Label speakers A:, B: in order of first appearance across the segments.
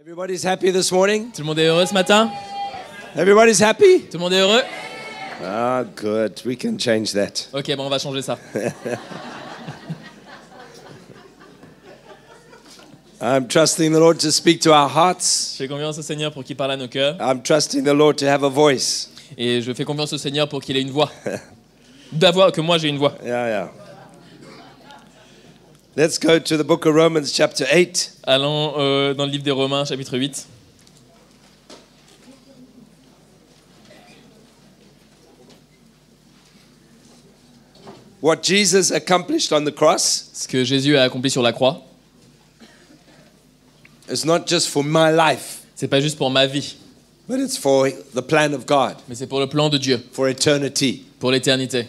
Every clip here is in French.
A: Everybody's happy this morning?
B: Tout le monde est heureux ce matin?
A: Everybody's happy?
B: Tout le monde est heureux?
A: Ah, good. We can change that.
B: Ok, bon, on va changer ça.
A: I'm trusting the Lord to speak to our hearts.
B: Je fais confiance au Seigneur pour qu'il parle à nos cœurs.
A: I'm trusting the Lord to have a voice.
B: Et je fais confiance au Seigneur pour qu'il ait une voix. D'avoir que moi j'ai une voix.
A: Yeah. Let's go to the book of Romans chapter 8.
B: Allons dans le livre des Romains, chapitre 8.
A: What Jesus accomplished on the cross
B: Ce que Jésus a accompli sur la croix,
A: is not just for my life,
B: c'est pas juste pour ma vie,
A: but it's for the plan of God,
B: mais c'est pour le plan de Dieu,
A: for eternity.
B: pour l'éternité.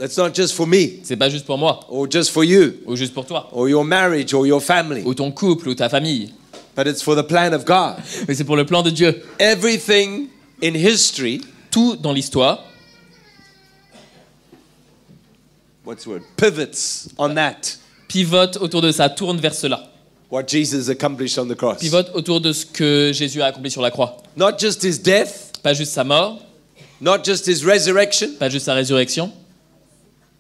A: It's not just for me,
B: C'est pas juste pour moi,
A: or just for you,
B: ou juste pour toi,
A: or your marriage, or your family,
B: ou ton couple, ou ta famille,
A: but it's for the plan of God.
B: mais c'est pour le plan de Dieu.
A: Everything in history,
B: Tout dans l'histoire
A: pivots on that.
B: pivote autour de ça, tourne vers cela.
A: What Jesus accomplished on the cross.
B: Pivote autour de ce que Jésus a accompli sur la croix.
A: Not just his death,
B: Pas juste sa mort,
A: not just his resurrection,
B: pas juste sa résurrection,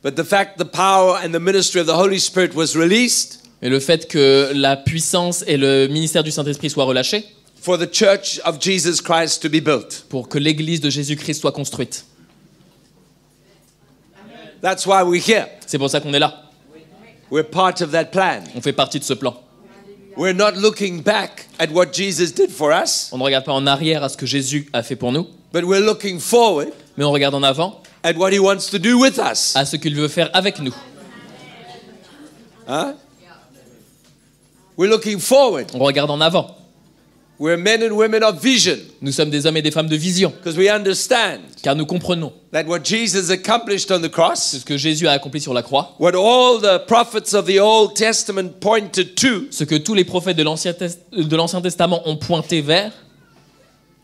A: but the fact the power and the ministry of the Holy Spirit was released
B: mais le fait que la puissance et le ministère du Saint-Esprit soient relâchés
A: for the church of Jesus Christ to be built.
B: pour que l'église de Jésus-Christ soit construite.
A: That's why we're here.
B: C'est pour ça qu'on est là.
A: We're part of that plan.
B: On fait partie de ce plan.
A: We're not looking back at what Jesus did for us,
B: On ne regarde pas en arrière à ce que Jésus a fait pour nous,
A: but we're looking forward
B: mais on regarde en avant
A: at what he wants to do with us.
B: à ce qu'il veut faire avec nous.
A: Huh? We're looking forward.
B: On regarde en avant.
A: We're men and women of vision
B: Nous sommes des hommes et des femmes de vision,
A: because we understand
B: car nous comprenons
A: that what Jesus accomplished on the cross,
B: ce que Jésus a accompli sur la croix,
A: what all the prophets of the Old Testament pointed to,
B: ce que tous les prophètes de l'Ancien Testament ont pointé vers,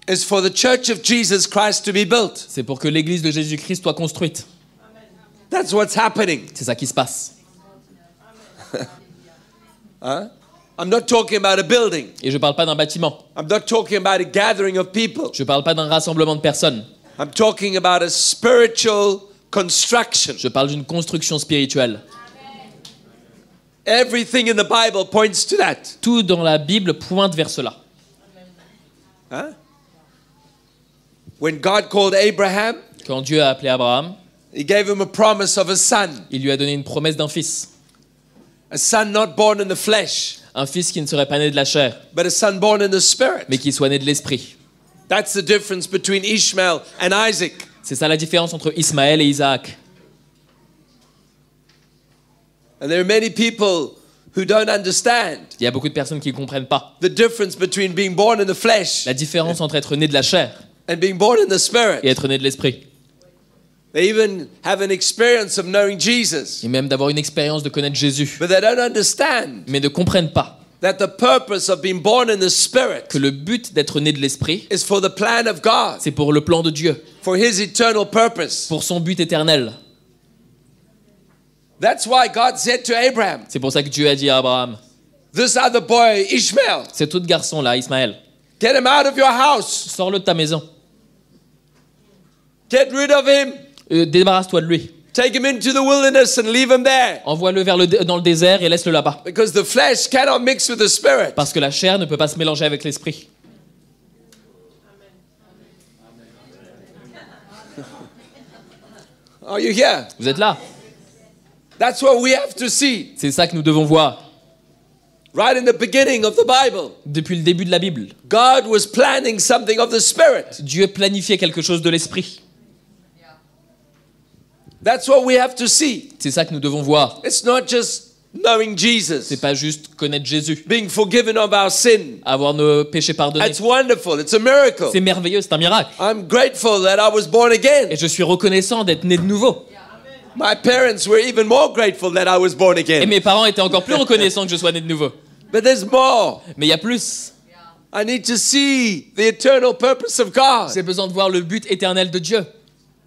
A: is for the church of Jesus Christ to be built.
B: c'est pour que l'église de Jésus-Christ soit construite.
A: That's what's happening.
B: C'est ça qui se passe.
A: I'm not talking about a building.
B: Et je ne parle pas d'un bâtiment.
A: I'm not talking about a gathering of people.
B: Je ne parle pas d'un rassemblement de personnes.
A: I'm talking about a spiritual construction.
B: Je parle d'une construction spirituelle.
A: Everything in the Bible points to that.
B: Tout dans la Bible pointe vers cela.
A: When God called Abraham,
B: Quand Dieu a appelé Abraham,
A: he gave him a promise of a son.
B: il lui a donné une promesse d'un fils.
A: A son not born in the flesh,
B: Un fils qui ne serait pas né de la chair,
A: but a son born in the spirit.
B: mais qui soit né de l'esprit.
A: That's the difference between Ishmael and Isaac.
B: C'est ça la différence entre Ismaël et Isaac.
A: And there are many people who don't understand
B: Il y a beaucoup de personnes qui ne comprennent pas
A: the difference between being born in the flesh
B: la différence entre être né de la chair
A: and being born in the spirit.
B: et être né de l'esprit.
A: They even have an experience of knowing Jesus,
B: Et même d'avoir une expérience de connaître Jésus,
A: but they don't understand
B: mais ne comprennent pas
A: that the purpose of being born in the spirit
B: que le but d'être né de l'esprit,
A: is for the plan of God,
B: c'est pour le plan de Dieu,
A: for his eternal purpose.
B: pour son but éternel.
A: That's why God said to Abraham,
B: C'est pour ça que Dieu a dit à Abraham,
A: this other boy, Ishmael,
B: cet autre garçon-là, Ismaël,
A: get him out of your house.
B: sors-le de ta maison,
A: Get rid of him.
B: débarrasse-toi de lui,
A: Take him into the wilderness and leave him there.
B: envoie-le dans le désert et laisse-le là-bas.
A: Because the flesh cannot mix with the spirit.
B: Parce que la chair ne peut pas se mélanger avec l'esprit.
A: Are you here?
B: Vous êtes là?
A: That's what we have to see.
B: C'est ça que nous devons voir.
A: Right in the beginning of the Bible,
B: Depuis le début de la Bible,
A: God was planning something of the spirit.
B: Dieu planifiait quelque chose de l'esprit.
A: That's what we have to see.
B: C'est ça que nous devons voir.
A: It's not just knowing Jesus,
B: C'est pas juste connaître Jésus,
A: being forgiven of our sin.
B: avoir nos péchés pardonnés.
A: It's wonderful. It's a miracle.
B: C'est merveilleux, c'est un miracle.
A: I'm grateful that I was born again.
B: Et je suis reconnaissant d'être né de nouveau.
A: My parents were even more grateful that I was born
B: Et
A: again.
B: mes parents étaient encore plus reconnaissants que je sois né de nouveau.
A: But there's more.
B: Mais il y a plus.
A: I need to see the eternal purpose of God.
B: J'ai besoin de voir le but éternel de Dieu.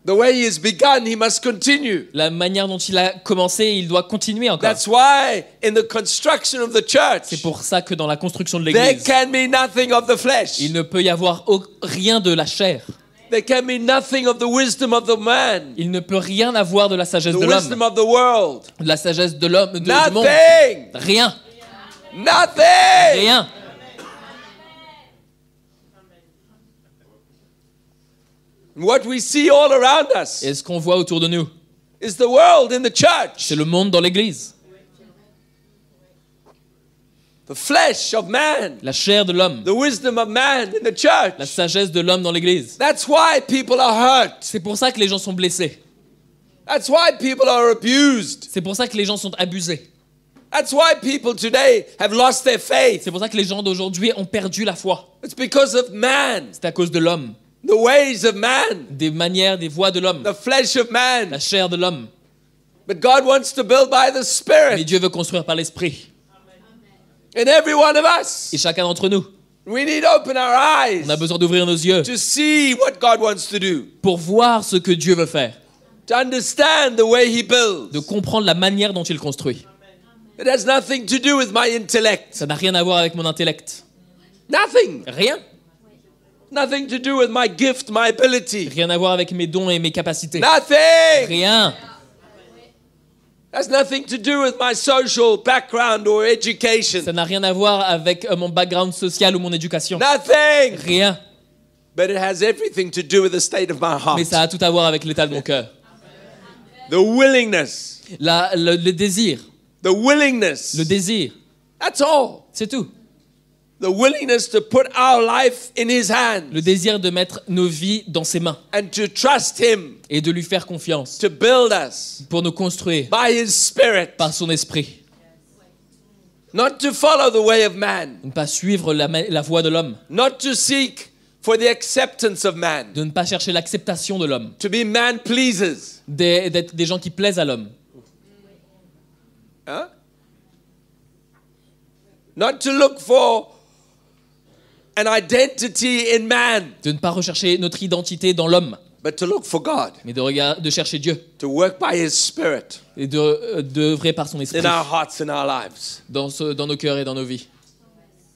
A: The way he has begun, he must continue.
B: La manière dont il a commencé, il doit continuer encore.
A: That's why in the construction of the church,
B: C'est pour ça que dans la construction de
A: there
B: l'église,
A: can be nothing of the flesh.
B: il ne peut y avoir rien de la chair.
A: There can be nothing of the wisdom of the man,
B: Il ne peut rien avoir de la sagesse
A: the
B: de
A: wisdom
B: l'homme,
A: of the world.
B: de la sagesse de l'homme, du monde.
A: Nothing.
B: Rien,
A: Nothing.
B: rien.
A: What we see all around us
B: Et ce qu'on voit autour de nous,
A: is the world in the church.
B: c'est le monde dans l'église.
A: The flesh of man,
B: La chair de l'homme,
A: the wisdom of man in the
B: la
A: church.
B: sagesse de l'homme dans l'église.
A: That's why people are hurt.
B: C'est pour ça que les gens sont blessés.
A: That's why people are abused.
B: C'est pour ça que les gens sont abusés.
A: That's why people today have lost their faith.
B: C'est pour ça que les gens d'aujourd'hui ont perdu la foi.
A: It's because of man,
B: C'est à cause de l'homme,
A: the ways of man,
B: des manières, des voies de l'homme,
A: the flesh of man.
B: la chair de l'homme.
A: But God wants to build by the
B: Mais
A: Spirit
B: Dieu veut construire par l'esprit.
A: in every one of us.
B: Et chacun d'entre nous,
A: We need to open our eyes
B: on a besoin d'ouvrir nos yeux
A: to see what God wants to do,
B: pour voir ce que Dieu veut faire,
A: to understand the way He builds.
B: de comprendre la manière dont il construit.
A: It has nothing to do with my intellect.
B: Ça n'a rien à voir avec mon intellect.
A: Nothing.
B: Rien.
A: Nothing to do with my gift, my ability.
B: Rien à voir avec mes dons et mes capacités.
A: Nothing.
B: Rien.
A: Has nothing to do with my social background or education.
B: Ça n'a rien à voir avec mon background social ou mon éducation.
A: Nothing.
B: Rien.
A: But it has everything to do with the state of my heart.
B: Mais ça a tout à voir avec l'état de mon cœur.
A: The willingness.
B: Le désir.
A: The willingness.
B: Le désir.
A: That's all.
B: C'est tout.
A: The willingness to put our life in His hands
B: Le désir de mettre nos vies dans ses mains
A: and to trust Him
B: et de lui faire confiance
A: to build us
B: pour nous construire
A: by His Spirit.
B: par son esprit.
A: Not to follow the way of man.
B: De ne pas suivre la voie de l'homme.
A: Not to seek for the acceptance of man.
B: De ne pas chercher l'acceptation de l'homme.
A: To be man pleasers.
B: D'être des gens qui plaisent à l'homme.
A: Huh? Not to look for an identity in man,
B: De ne pas rechercher notre identité dans l'homme,
A: but to look for God,
B: mais de chercher Dieu
A: to work by His Spirit
B: et d'œuvrer par son esprit
A: in our hearts and our lives.
B: dans nos cœurs et dans nos vies.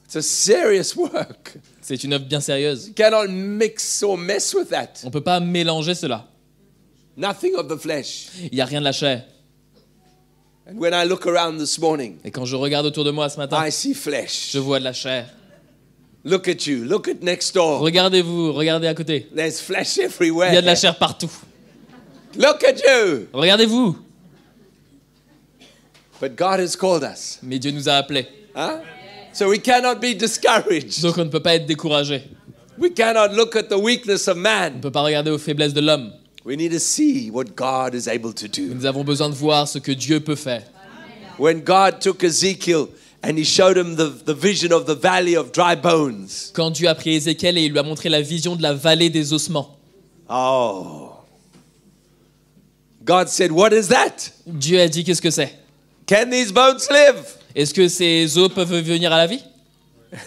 A: It's a serious work.
B: C'est une œuvre bien sérieuse.
A: You cannot mix or mess with that.
B: On ne peut pas mélanger cela.
A: Nothing of the flesh.
B: Il n'y a rien de la chair.
A: And when I look around this morning,
B: Et quand je regarde autour de moi ce matin,
A: I see flesh.
B: je vois de la chair.
A: Look at you. Look at next door.
B: Regardez-vous, regardez à côté.
A: There's flesh
B: Il y a
A: everywhere.
B: de la chair partout.
A: Look at you.
B: Regardez-vous.
A: But God has called us.
B: Mais Dieu nous a appelés.
A: Huh? So we cannot be discouraged.
B: Donc on ne peut pas être découragé.
A: We cannot look at the weakness of
B: On ne
A: man.
B: peut pas regarder aux faiblesses de l'homme.
A: We need to see what God is able to do.
B: Nous avons besoin de voir ce que Dieu peut faire.
A: When God took Ezekiel and He showed him the vision of the valley of dry bones.
B: Quand Dieu a pris Ézéchiel et il lui a montré la vision de la vallée des ossements.
A: Oh. God said, "What is that?
B: Dieu a dit qu'est-ce que c'est?
A: Can these bones live?"
B: Est-ce que ces os peuvent venir à la vie?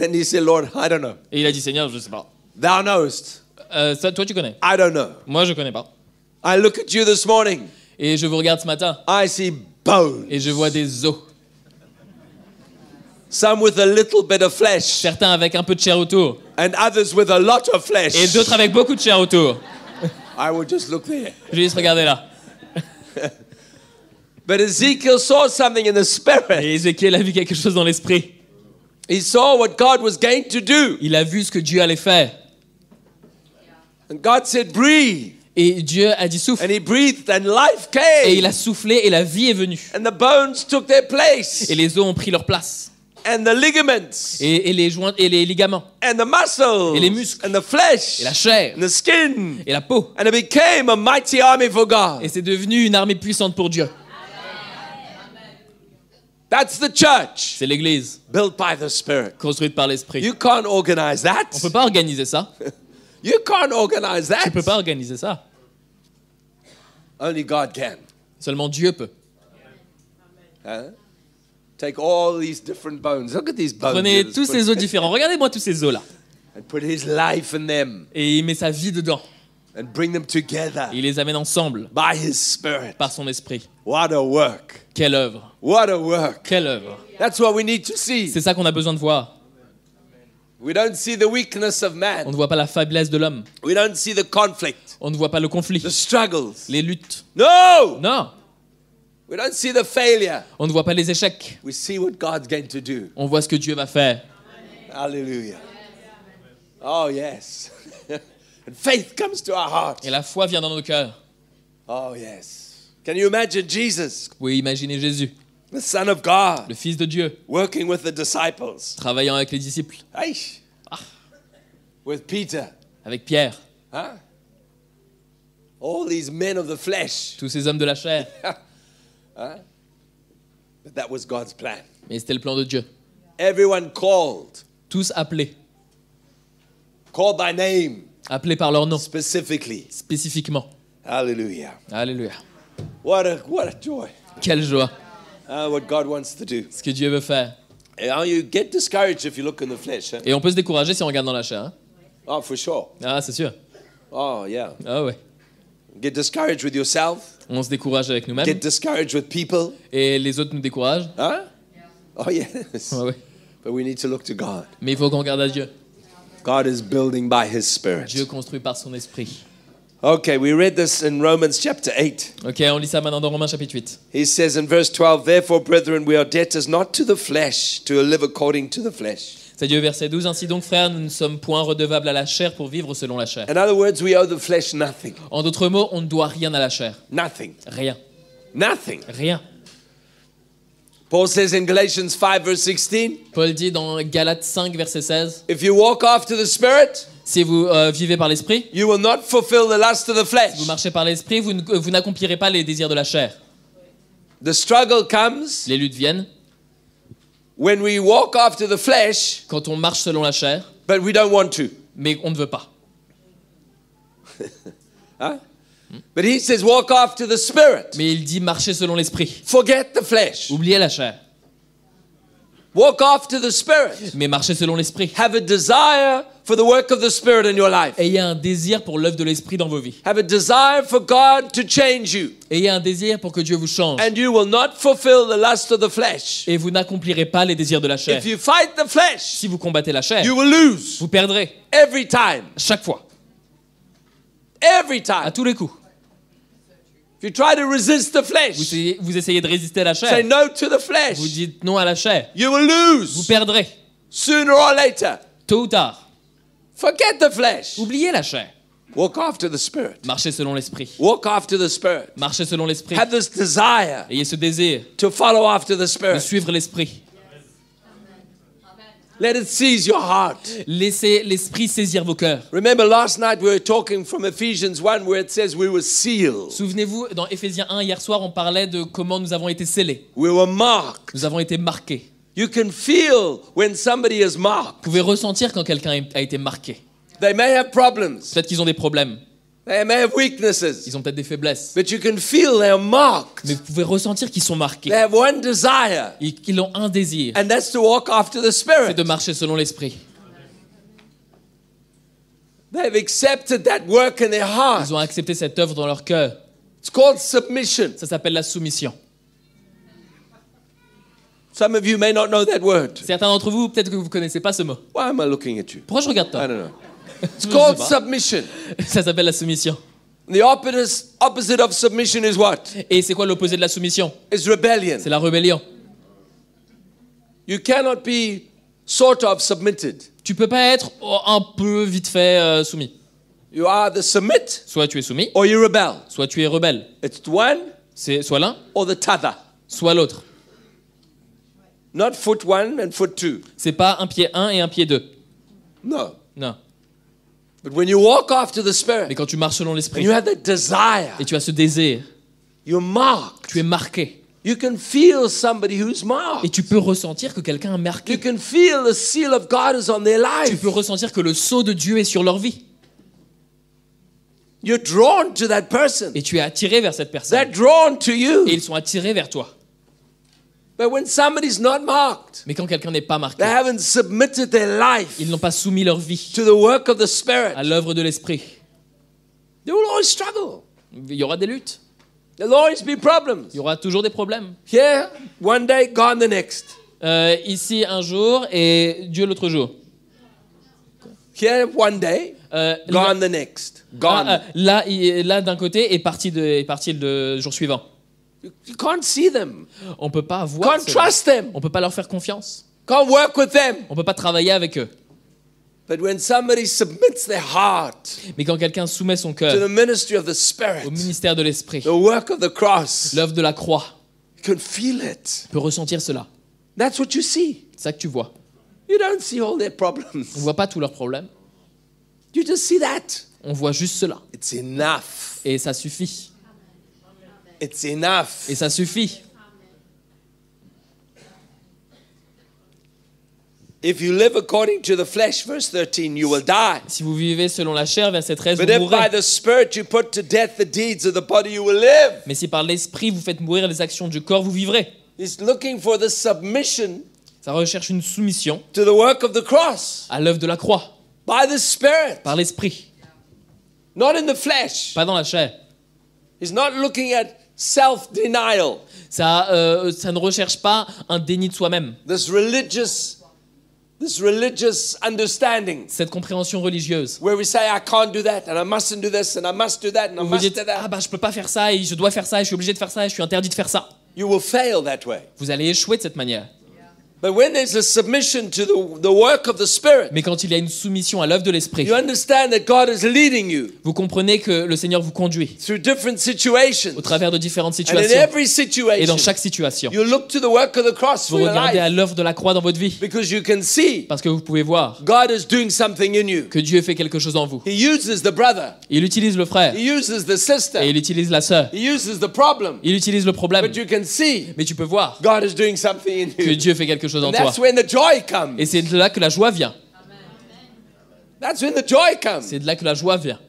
A: And he said, "Lord, I don't know.
B: Et il a dit Seigneur, je ne sais pas.
A: Thou knowest.
B: Ça, toi tu connais.
A: I don't know.
B: Moi je ne connais pas.
A: I look at you this morning.
B: Et je vous regarde ce matin
A: I see bones.
B: et je vois des os.
A: Some with a little bit of flesh
B: Certains avec un peu de chair autour
A: and others with a lot of flesh."
B: et d'autres avec beaucoup de chair autour.
A: I will just look there.
B: Je vais juste regarder là.
A: But Ezekiel saw something in the spirit.
B: Et Ézéchiel a vu quelque chose dans l'esprit.
A: He saw what God was going to do.
B: Il a vu ce que Dieu allait faire.
A: And God said, "Breathe."
B: Et Dieu a dit souffle.
A: And he breathed and life
B: Et il
A: came.
B: a soufflé et la vie est venue.
A: And the bones took their place.
B: Et les os ont pris leur place.
A: And the ligaments.
B: Et les joints et les ligaments.
A: And the muscles.
B: Et les muscles.
A: And the flesh.
B: Et la chair.
A: And the skin.
B: Et la peau.
A: And it became a mighty army for God.
B: Et c'est devenu une armée puissante pour Dieu.
A: That's the church.
B: C'est l'église,
A: Built by the Spirit.
B: construite par l'esprit.
A: You can't organize that.
B: On ne peut pas organiser ça.
A: You can't organize
B: Tu ne
A: that.
B: peux pas organiser ça.
A: Only God can.
B: Seulement Dieu peut.
A: Huh? Take all these different bones. Look at these bones.
B: Prenez
A: Let's
B: tous
A: put-
B: ces os différents. Regardez-moi tous ces os là.
A: and put His life in them.
B: Et il met sa vie dedans.
A: and bring them together
B: Il les amène ensemble
A: by His Spirit.
B: par son esprit.
A: What a work.
B: Quelle œuvre!
A: What a work.
B: Quelle œuvre!
A: That's what we need to see.
B: C'est ça qu'on a besoin de voir.
A: We don't see the weakness of
B: On
A: man.
B: ne voit pas la faiblesse de l'homme.
A: We don't see the conflict,
B: On ne voit pas le conflit,
A: the struggles.
B: les luttes.
A: No!
B: Non,
A: We don't see the failure.
B: on ne voit pas les échecs.
A: We see what God's going to do.
B: On voit ce que Dieu va faire.
A: Hallelujah. Oh, yes. And faith comes to our heart.
B: Et la foi vient dans nos cœurs.
A: Oh, yes. Can you imagine Jesus,
B: Vous pouvez imaginer Jésus,
A: the Son of God,
B: le Fils de Dieu,
A: working with the disciples?
B: travaillant avec les disciples,
A: Hey. With Peter.
B: avec Pierre,
A: Huh? All these men of the flesh.
B: tous ces hommes de la chair.
A: But that was God's plan.
B: Mais c'était le plan de Dieu.
A: Everyone called.
B: Tous appelés,
A: Called by name,
B: appelés par leur nom,
A: specifically.
B: spécifiquement.
A: Hallelujah.
B: Alléluia.
A: What a joy.
B: Quelle joie,
A: What God wants to do.
B: ce que Dieu veut faire.
A: And you get discouraged if you look in the flesh. Huh?
B: Et on peut se décourager si on regarde dans la chair. Hein?
A: Oh, for sure.
B: Ah, c'est sûr.
A: Oh, yeah.
B: Ah ouais.
A: Get discouraged with yourself.
B: On se décourage avec nous-mêmes
A: Get discouraged with people.
B: et les autres nous découragent.
A: Huh? Oh, yes.
B: Ah ouais.
A: But we need to look to God.
B: Mais il faut qu'on regarde à Dieu.
A: God is building by His Spirit.
B: Dieu construit par son esprit.
A: Okay, we read this in Romans chapter 8.
B: Ok, on lit ça maintenant dans Romains chapitre 8.
A: He says in verse 12, Therefore, brethren, we are debtors not to the flesh, to live according to the flesh.
B: C'est Dieu verset 12. Ainsi donc, frères, nous ne sommes point redevables à la chair pour vivre selon la chair.
A: In other words, we owe the flesh nothing.
B: En d'autres mots, on ne doit rien à la chair.
A: Nothing.
B: Rien.
A: Nothing.
B: Rien.
A: Paul says in Galatians 5, verse 16,
B: Paul dit dans Galates 5, verset 16,
A: if you walk after the Spirit,
B: si vous vivez par l'esprit,
A: you will not fulfill the lust of the flesh.
B: vous marchez par l'esprit, vous n'accomplirez pas les désirs de la chair.
A: The struggle comes
B: Les luttes viennent
A: when we walk after the flesh,
B: quand on marche selon la chair,
A: but we don't want to.
B: mais on ne veut pas.
A: Huh? But he says, walk after the Spirit.
B: Mais il dit marcher selon l'esprit.
A: Forget the flesh.
B: Oubliez la chair,
A: Walk after the Spirit.
B: mais marchez selon l'esprit.
A: Have a desire for the work of the Spirit in your life.
B: Ayez un désir pour l'œuvre de l'esprit dans vos vies.
A: Have a desire for God to change you.
B: Ayez un désir pour que Dieu vous change.
A: And you will not fulfill the lust of the flesh.
B: Et vous n'accomplirez pas les désirs de la chair.
A: If you fight the flesh,
B: Si vous combattez la chair,
A: you will lose
B: vous perdrez
A: every time.
B: chaque fois,
A: Every
B: à
A: time.
B: tous les coups.
A: If you try to resist the flesh,
B: Vous essayez de résister à la
A: say
B: chair.
A: no to the flesh,
B: Vous dites non à la chair.
A: you will
B: Vous
A: lose
B: perdrez,
A: sooner or later.
B: tôt ou tard.
A: Forget the flesh.
B: Oubliez la chair.
A: Walk after the Spirit.
B: Marchez selon l'esprit.
A: Walk after the Spirit.
B: Marchez selon l'esprit.
A: Have this desire
B: Ayez ce désir
A: to follow after the
B: de
A: Spirit.
B: suivre l'esprit.
A: Let it seize your heart.
B: Laissez l'esprit saisir vos cœurs.
A: Remember last night we were talking from Ephesians 1 where it says we were sealed.
B: Souvenez-vous, dans Éphésiens 1, hier soir, on parlait de comment nous avons été scellés.
A: We were marked.
B: Nous avons été marqués.
A: You can feel when somebody is marked.
B: Vous pouvez ressentir quand quelqu'un a été marqué.
A: They may have problems.
B: Peut-être qu'ils ont des problèmes.
A: They may have weaknesses.
B: Ils ont peut-être des faiblesses.
A: But you can feel they are marked.
B: Mais vous pouvez ressentir qu'ils sont marqués.
A: They have one desire.
B: Et qu'ils ont un désir.
A: And that's to walk after the
B: C'est
A: Spirit.
B: de marcher selon l'esprit.
A: They've accepted that work in their heart.
B: Ils ont accepté cette œuvre dans leur cœur.
A: It's called submission.
B: Ça s'appelle la soumission.
A: Some of you may not know that word.
B: Certains d'entre vous, peut-être que vous ne connaissez pas ce mot.
A: Why am I looking at you?
B: Pourquoi je regarde
A: I
B: toi?
A: don't know. It's
B: Je
A: called
B: sais pas.
A: submission.
B: Ça s'appelle la soumission.
A: The opposite of submission is what?
B: Et c'est quoi l'opposé de la soumission?
A: Is rebellion.
B: C'est la rébellion.
A: You cannot be sort of submitted.
B: Tu peux pas être un peu vite fait soumis.
A: You either submit
B: Soit tu es soumis,
A: or you rebel.
B: soit tu es rebelle.
A: It's one
B: C'est soit l'un,
A: or the t'other.
B: soit l'autre.
A: Not foot one and foot two.
B: C'est pas un pied 1 et un pied 2.
A: No.
B: Non.
A: But when you walk after the
B: Mais
A: Spirit
B: quand tu marches selon
A: and
B: l'esprit
A: you have that desire,
B: et tu as ce désir,
A: you're marked.
B: tu es marqué.
A: You can feel somebody who's
B: Et
A: marked.
B: tu peux ressentir que quelqu'un est
A: You
B: marqué.
A: can feel the seal of God is on their
B: Tu
A: life.
B: peux ressentir que le sceau de Dieu est sur leur vie.
A: You're drawn to that person.
B: Et tu es attiré vers cette personne.
A: They're drawn to
B: Et
A: you.
B: ils sont attirés vers toi.
A: But when somebody's not marked,
B: Mais quand quelqu'un n'est pas
A: they
B: marqué,
A: haven't submitted their life
B: ils n'ont pas soumis leur vie
A: to the work of the Spirit,
B: à l'œuvre de l'esprit.
A: There will always struggle.
B: Il y aura des luttes.
A: There'll always be problems.
B: Il y aura toujours des problèmes.
A: Here, one day, gone the next.
B: Ici un jour et Dieu l'autre jour.
A: Here, one day, gone
B: Là,
A: the next. Gone.
B: là d'un côté et parti le jour suivant.
A: You can't see them.
B: On peut pas voir.
A: Can't trust them.
B: On peut pas leur faire confiance.
A: Can't work with them.
B: On peut pas travailler avec eux.
A: But when somebody submits their heart
B: Mais quand quelqu'un soumet son
A: to
B: cœur
A: the ministry of the Spirit,
B: au ministère de l'esprit,
A: the work of the cross,
B: l'œuvre de la croix,
A: you can feel it.
B: tu peux ressentir cela.
A: That's what you see.
B: C'est ça que tu vois.
A: You don't see all their problems.
B: On voit pas tous leurs problèmes.
A: You just see that.
B: On voit juste cela.
A: It's enough.
B: Et ça suffit.
A: It's enough.
B: Et ça suffit.
A: If you live according to the flesh, verse 13, you will die.
B: Si vous vivez selon la chair, verset 13,
A: But
B: vous
A: if by
B: mourrez.
A: the Spirit you put to death the deeds of the body, you will live.
B: Mais si par l'esprit vous faites mourir les actions du corps, vous vivrez.
A: He's looking for the submission
B: Ça recherche une soumission
A: to the work of the cross
B: à l'œuvre de la croix,
A: by the Spirit,
B: par l'esprit,
A: not in the flesh.
B: pas dans la chair.
A: He's not looking at self-denial,
B: Ça ne recherche pas un déni de soi-même,
A: this religious understanding
B: cette compréhension religieuse.
A: where we say, I can't do that, and I mustn't do this, and I must do that, and I
B: Où vous
A: must
B: dites,
A: do that.
B: ah bah je peux pas faire ça, et je dois faire ça, et je suis obligé de faire ça, et je suis interdit de faire ça.
A: You will fail that way.
B: Vous allez échouer de cette manière.
A: But when there's a submission to the work of the Spirit,
B: Mais quand il y a une soumission à l'œuvre de l'esprit,
A: you understand that God is leading you
B: vous comprenez que le Seigneur vous conduit
A: through different situations.
B: au travers de différentes
A: And in
B: situations.
A: every
B: Et
A: situation,
B: dans chaque situation,
A: you look to the work of the cross
B: vous
A: for your
B: regardez à
A: life
B: l'œuvre de la croix dans votre vie.
A: because you can see
B: Parce que vous pouvez voir
A: God is doing something in you.
B: que Dieu fait quelque chose en vous.
A: He uses the brother.
B: Il utilise le frère,
A: He uses the sister.
B: et il utilise la sœur.
A: He uses the problem.
B: Il utilise le problème.
A: But you can see
B: Mais tu peux voir
A: God is doing something in
B: que
A: you.
B: Dieu fait quelque chose en
A: And
B: toi.
A: that's when the joy comes.
B: Et c'est de là que la joie vient.
A: That's when the joy comes.
B: C'est de là que la joie vient.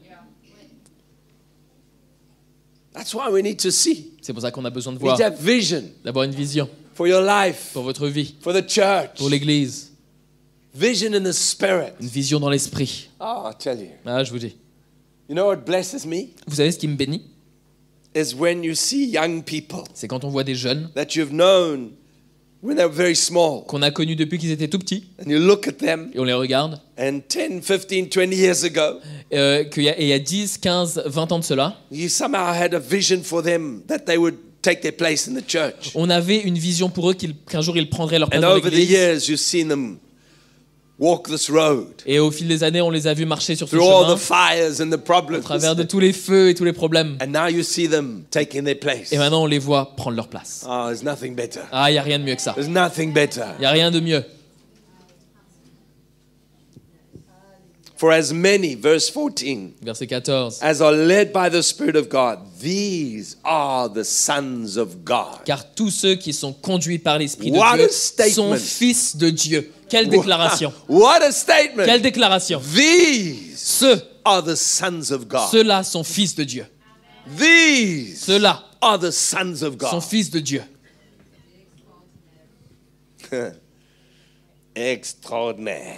A: That's why we need to see.
B: C'est pour ça qu'on a besoin de
A: We need
B: voir,
A: to have vision
B: d'avoir une vision
A: for your life,
B: pour votre vie,
A: for the church.
B: pour l'Église.
A: Vision in the Spirit.
B: Une vision dans l'esprit.
A: Oh, I tell you.
B: Ah, je vous dis.
A: You know what blesses me?
B: Vous savez ce qui me bénit?
A: Is when you see young people
B: C'est quand on voit des jeunes
A: that you've known when they were very small.
B: qu'on a connus depuis qu'ils étaient tout petits,
A: And you look at them,
B: et on les regarde,
A: and 10, 15, 20 years ago,
B: et il y a 10, 15, 20 ans de cela,
A: you somehow had a vision for them that they would take their place in the church.
B: on avait une vision pour eux qu'un jour ils prendraient leur place
A: And
B: dans
A: over the
B: l'Église.
A: years, you've seen them walk this road
B: Et au fil des années, on les a vus marcher sur ce
A: through all the
B: chemin,
A: fires and the
B: au
A: problems.
B: travers de tous les feux et tous les problèmes.
A: And now you see them taking their place.
B: Et maintenant, on les voit prendre leur place.
A: Oh, there's nothing better.
B: Ah, il n'y a rien de mieux que ça.
A: There's nothing better.
B: Il n'y a rien de mieux.
A: For as many, verse 14,
B: Verset 14.
A: as are led by the Spirit of God, these are the sons of God.
B: Car tous ceux qui sont conduits par l'Esprit de
A: What
B: Dieu
A: a statement.
B: sont fils de Dieu. Quelle déclaration.
A: What a statement.
B: Quelle déclaration.
A: These
B: Ceux,
A: are the sons of God.
B: ceux-là sont fils de Dieu.
A: These
B: Ceux-là
A: are the sons of
B: sont
A: God.
B: fils de Dieu.
A: Extraordinaire.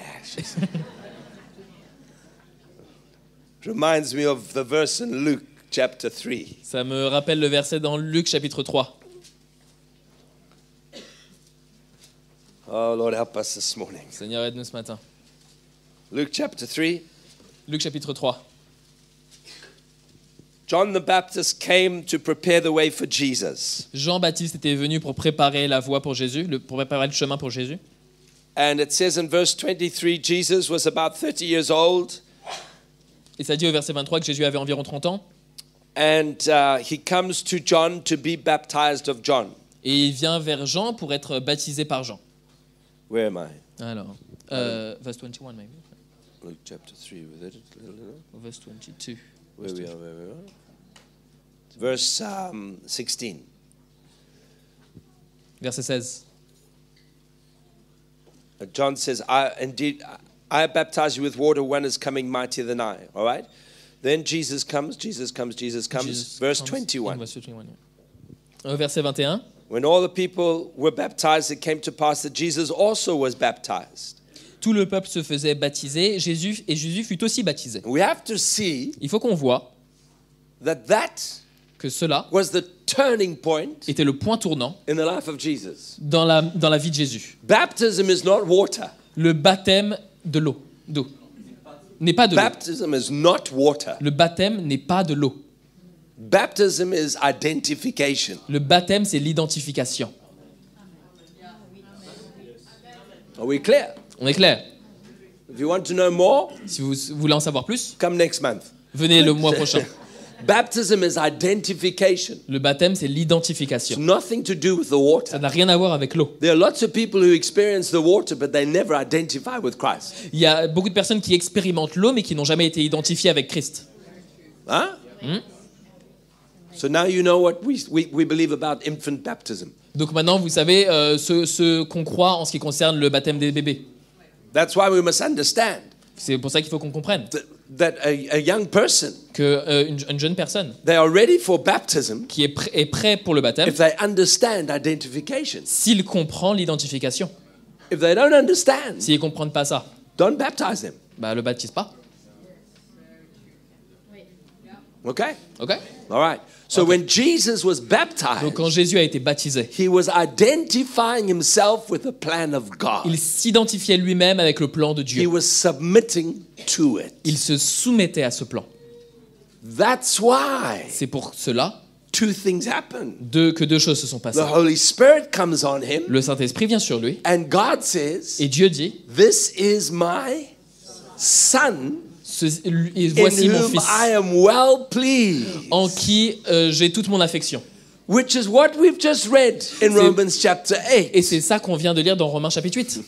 A: Reminds me of the verse in Luke chapter 3.
B: Ça me rappelle le verset dans Luc chapitre 3.
A: Oh Lord, help us this morning.
B: Seigneur, aide-nous ce matin.
A: Luke chapter 3.
B: Luc chapitre 3.
A: John the Baptist came to prepare the way for Jesus.
B: Jean-Baptiste était venu pour préparer la voie pour Jésus, pour préparer le chemin pour Jésus.
A: And it says in verse 23, Jesus was about 30 years old.
B: Et ça dit au verset 23 que Jésus avait environ 30 ans.
A: And he comes to John to be baptized of John.
B: Et il vient vers Jean pour être baptisé par Jean.
A: Where am I?
B: Alors, verse 21 maybe.
A: Luke chapter 3, with it?
B: Verse 22.
A: Where we are. Verse 16.
B: Verset 16.
A: John says, I baptize you with water, one is coming mightier than I. All right? Then Jesus comes.
B: Jesus
A: Verse
B: comes.
A: 21.
B: Verse 21, yeah. Verset 21.
A: When all the people were baptized, it came to pass that Jesus also was baptized.
B: Tout le peuple se faisait baptiser, Jésus fut aussi baptisé.
A: We have to see
B: Il faut qu'on voit
A: that
B: que cela
A: was the turning point
B: était le point tournant
A: in the life of Jesus.
B: dans la vie de Jésus.
A: Baptism is not water.
B: Le baptême d'eau n'est pas de l'eau.
A: Baptism is not water.
B: Le baptême n'est pas de l'eau.
A: Baptism is identification.
B: Le baptême, c'est l'identification.
A: Are we clear?
B: On est clair?
A: If you want to know more,
B: Si vous voulez en savoir plus,
A: come next month.
B: venez le mois prochain.
A: Baptism is identification.
B: Le baptême, c'est
A: It's
B: l'identification.
A: nothing to do with the
B: Ça
A: water.
B: n'a rien à voir avec l'eau.
A: There are lots of people who experience the water, but they never identify with Christ.
B: Il y a beaucoup de personnes qui expérimentent l'eau, mais qui n'ont jamais été identifiées avec Christ.
A: Huh? So now you know what we believe about infant baptism.
B: Donc maintenant, vous savez ce qu'on croit en ce qui concerne le baptême des bébés.
A: That's why we must understand
B: C'est pour ça qu'il faut qu'on comprenne
A: that a young person,
B: que une jeune personne
A: they are ready for baptism
B: qui est prêt pour le baptême,
A: if they understand identification.
B: s'il comprend l'identification.
A: If they don't understand,
B: S'ils ne comprennent pas ça,
A: don't baptize them.
B: bah, le baptise pas.
A: Okay?
B: Ok?
A: All right. So
B: Okay.
A: when Jesus was
B: Donc
A: baptized,
B: quand Jésus a été baptisé,
A: he was identifying himself with the plan of God.
B: il s'identifiait lui-même avec le plan de
A: He
B: Dieu.
A: was submitting to it.
B: Il se soumettait à ce plan.
A: That's why
B: C'est pour cela
A: two things happen.
B: que deux choses se sont
A: The
B: passées.
A: Holy Spirit comes on him,
B: Le Saint-Esprit vient sur lui
A: and God says,
B: et Dieu dit,
A: "This is my son
B: et
A: in
B: voici mon
A: whom
B: fils
A: I am well pleased."
B: en qui j'ai toute mon affection.
A: Which is what we've just read in Romans chapter 8.
B: Et c'est ça qu'on vient de lire dans Romains chapitre 8.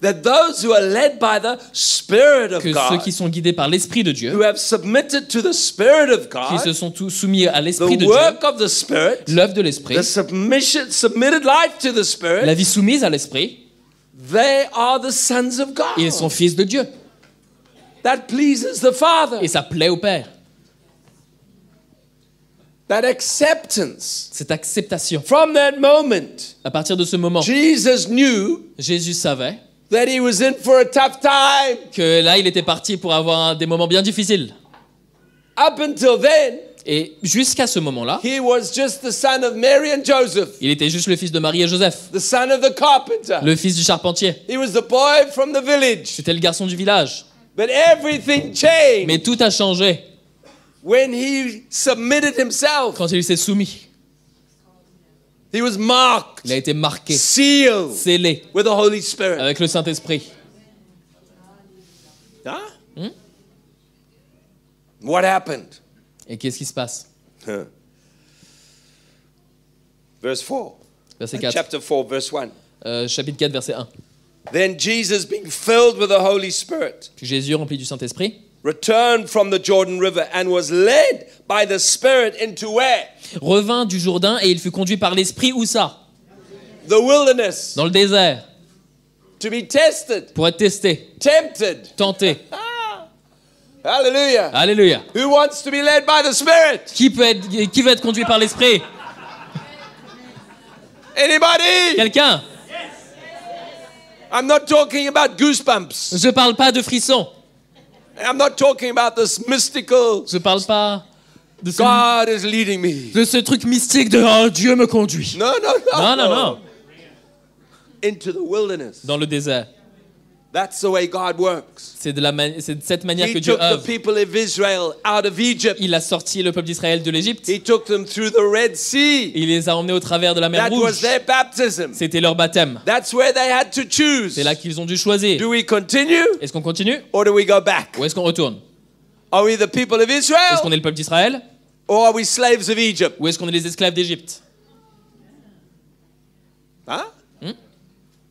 A: That those who are led by the Spirit of
B: Que ceux
A: God,
B: qui sont guidés par l'Esprit de Dieu,
A: who have submitted to the Spirit of
B: qui se
A: God,
B: sont tous soumis à l'Esprit
A: the
B: de
A: work
B: Dieu,
A: of the Spirit,
B: l'œuvre de l'Esprit,
A: the submitted life to the Spirit,
B: la vie soumise à l'Esprit,
A: they are the sons of God.
B: ils sont fils de Dieu.
A: That pleases the Father.
B: Et ça plaît au Père.
A: That acceptance.
B: Cette acceptation.
A: From that moment,
B: À partir de ce moment,
A: Jesus knew
B: Jésus savait
A: that he was in for a tough time.
B: que là, il était parti pour avoir des moments bien difficiles.
A: Up until then,
B: Et jusqu'à ce moment-là,
A: he was just the son of Mary and Joseph,
B: il était juste le fils de Marie et Joseph,
A: the son of the carpenter.
B: le fils du charpentier.
A: He was the boy from the village.
B: C'était le garçon du village.
A: But everything changed
B: Mais tout a changé
A: when he submitted himself.
B: quand il s'est soumis.
A: He was marked,
B: Il a été marqué,
A: sealed
B: scellé
A: with the Holy Spirit.
B: avec le Saint-Esprit.
A: Huh? What happened?
B: Et qu'est-ce qui se passe?
A: Verse 4.
B: Verset 4.
A: Chapter 4, verse 1.
B: Chapitre 4, verset 1.
A: Then Jesus, being filled with the Holy Spirit,
B: Puis Jésus, rempli du Saint-Esprit,
A: returned from the Jordan River and was led by the Spirit into where?
B: revint du Jourdain et il fut conduit par l'Esprit où ça?
A: The wilderness.
B: Dans le désert,
A: To be tested,
B: pour être testé,
A: tempted.
B: tenté.
A: Hallelujah.
B: Alléluia.
A: Who wants to be led by the Spirit?
B: Qui veut être conduit par l'Esprit?
A: Anybody?
B: Quelqu'un?
A: I'm not talking about goosebumps.
B: Je parle pas de frissons.
A: I'm not talking about this mystical,
B: Je parle pas de
A: God is leading me.
B: ce truc mystique de oh, Dieu me conduit.
A: No, no, no.
B: Non, non, non.
A: Into the wilderness.
B: Dans le désert.
A: That's the way God works.
B: C'est de cette manière que
A: He
B: Dieu
A: took the
B: œuvre.
A: people of Israel out of Egypt.
B: Il a sorti le peuple d'Israël de l'Égypte.
A: He took them through the Red Sea.
B: Il les a emmenés au travers de la mer
A: That was
B: Rouge.
A: their baptism.
B: C'était leur baptême.
A: That's where they had to choose.
B: C'est là qu'ils ont dû choisir.
A: Do we continue
B: Est-ce qu'on continue
A: or do we go back?
B: ou est-ce qu'on retourne?
A: Are we the people of
B: Est-ce
A: Israel
B: qu'on est le peuple d'Israël
A: or are we slaves of Egypt?
B: ou est-ce qu'on est les esclaves d'Égypte?
A: Huh?